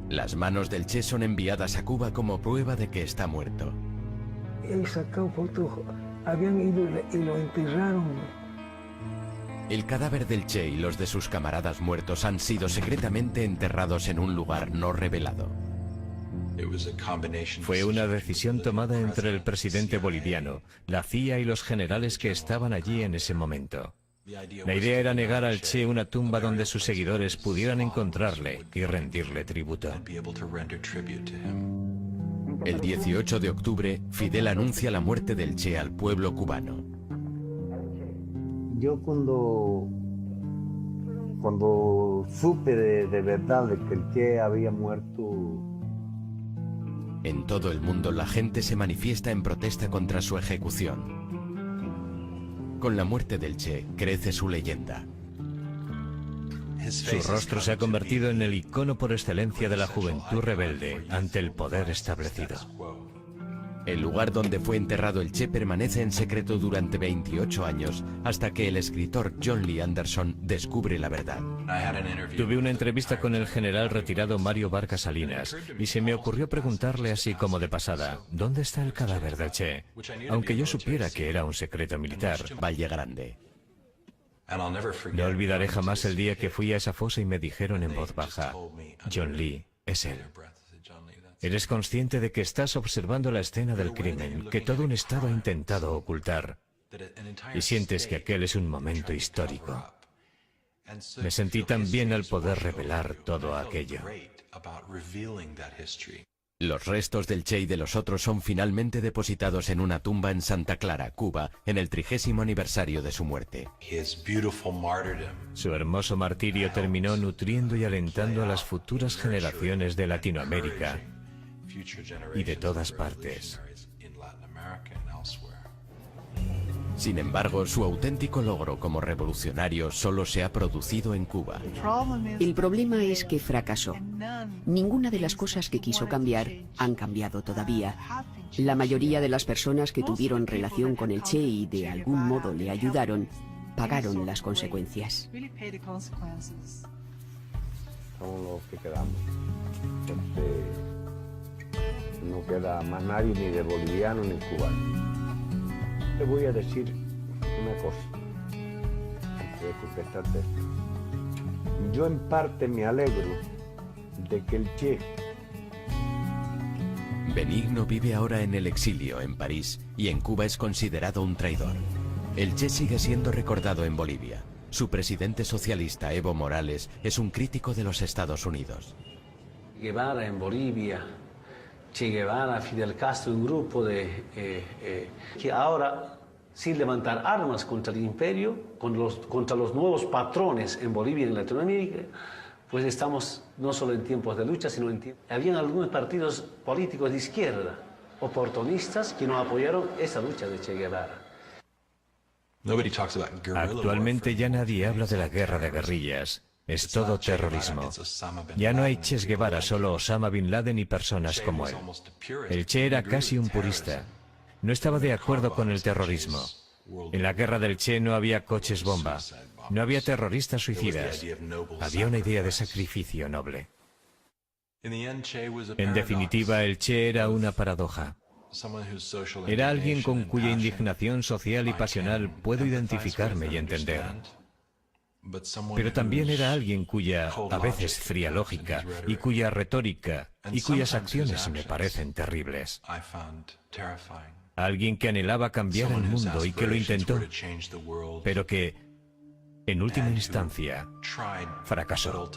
Las manos del Che son enviadas a Cuba como prueba de que está muerto. He sacado fotos, habían ido y lo enterraron. El cadáver del Che y los de sus camaradas muertos han sido secretamente enterrados en un lugar no revelado. Fue una decisión tomada entre el presidente boliviano, la CIA y los generales que estaban allí en ese momento. La idea era negar al Che una tumba donde sus seguidores pudieran encontrarle y rendirle tributo. El 18 de octubre, Fidel anuncia la muerte del Che al pueblo cubano. Yo cuando supe de verdad de que el Che había muerto... En todo el mundo la gente se manifiesta en protesta contra su ejecución. Con la muerte del Che crece su leyenda. Su rostro se ha convertido en el icono por excelencia de la juventud rebelde ante el poder establecido. El lugar donde fue enterrado el Che permanece en secreto durante 28 años, hasta que el escritor John Lee Anderson descubre la verdad. Tuve una entrevista con el general retirado Mario Vargas Salinas, y se me ocurrió preguntarle así como de pasada, ¿dónde está el cadáver del Che? Aunque yo supiera que era un secreto militar. Valle Grande. No olvidaré jamás el día que fui a esa fosa y me dijeron en voz baja, John Lee, es él. Eres consciente de que estás observando la escena del crimen, que todo un Estado ha intentado ocultar, y sientes que aquel es un momento histórico. Me sentí tan bien al poder revelar todo aquello. Los restos del Che y de los otros son finalmente depositados en una tumba en Santa Clara, Cuba, en el 30º aniversario de su muerte. Su hermoso martirio terminó nutriendo y alentando a las futuras generaciones de Latinoamérica y de todas partes. Sin embargo, su auténtico logro como revolucionario solo se ha producido en Cuba. El problema es que fracasó. Ninguna de las cosas que quiso cambiar han cambiado todavía. La mayoría de las personas que tuvieron relación con el Che y de algún modo le ayudaron, pagaron las consecuencias. Somos los que quedamos. No queda más nadie, ni de boliviano ni cubano. Te voy a decir una cosa, antes de contestarte esto. Yo en parte me alegro de que el Che... Benigno vive ahora en el exilio en París y en Cuba es considerado un traidor. El Che sigue siendo recordado en Bolivia. Su presidente socialista, Evo Morales, es un crítico de los Estados Unidos. Guevara en Bolivia, Che Guevara, Fidel Castro, un grupo que ahora, sin levantar armas contra el imperio, contra los nuevos patrones en Bolivia y en Latinoamérica, pues estamos no solo en tiempos de lucha, sino en tiempos... Habían algunos partidos políticos de izquierda, oportunistas, que no apoyaron esa lucha de Che Guevara. Actualmente ya nadie habla de la guerra de guerrillas. Es todo terrorismo. Ya no hay Che Guevara, solo Osama Bin Laden y personas como él. El Che era casi un purista. No estaba de acuerdo con el terrorismo. En la guerra del Che no había coches bomba. No había terroristas suicidas. Había una idea de sacrificio noble. En definitiva, el Che era una paradoja. Era alguien con cuya indignación social y pasional puedo identificarme y entender. Pero también era alguien cuya, a veces, fría lógica, y cuya retórica, y cuyas acciones me parecen terribles. Alguien que anhelaba cambiar el mundo y que lo intentó, pero que, en última instancia, fracasó.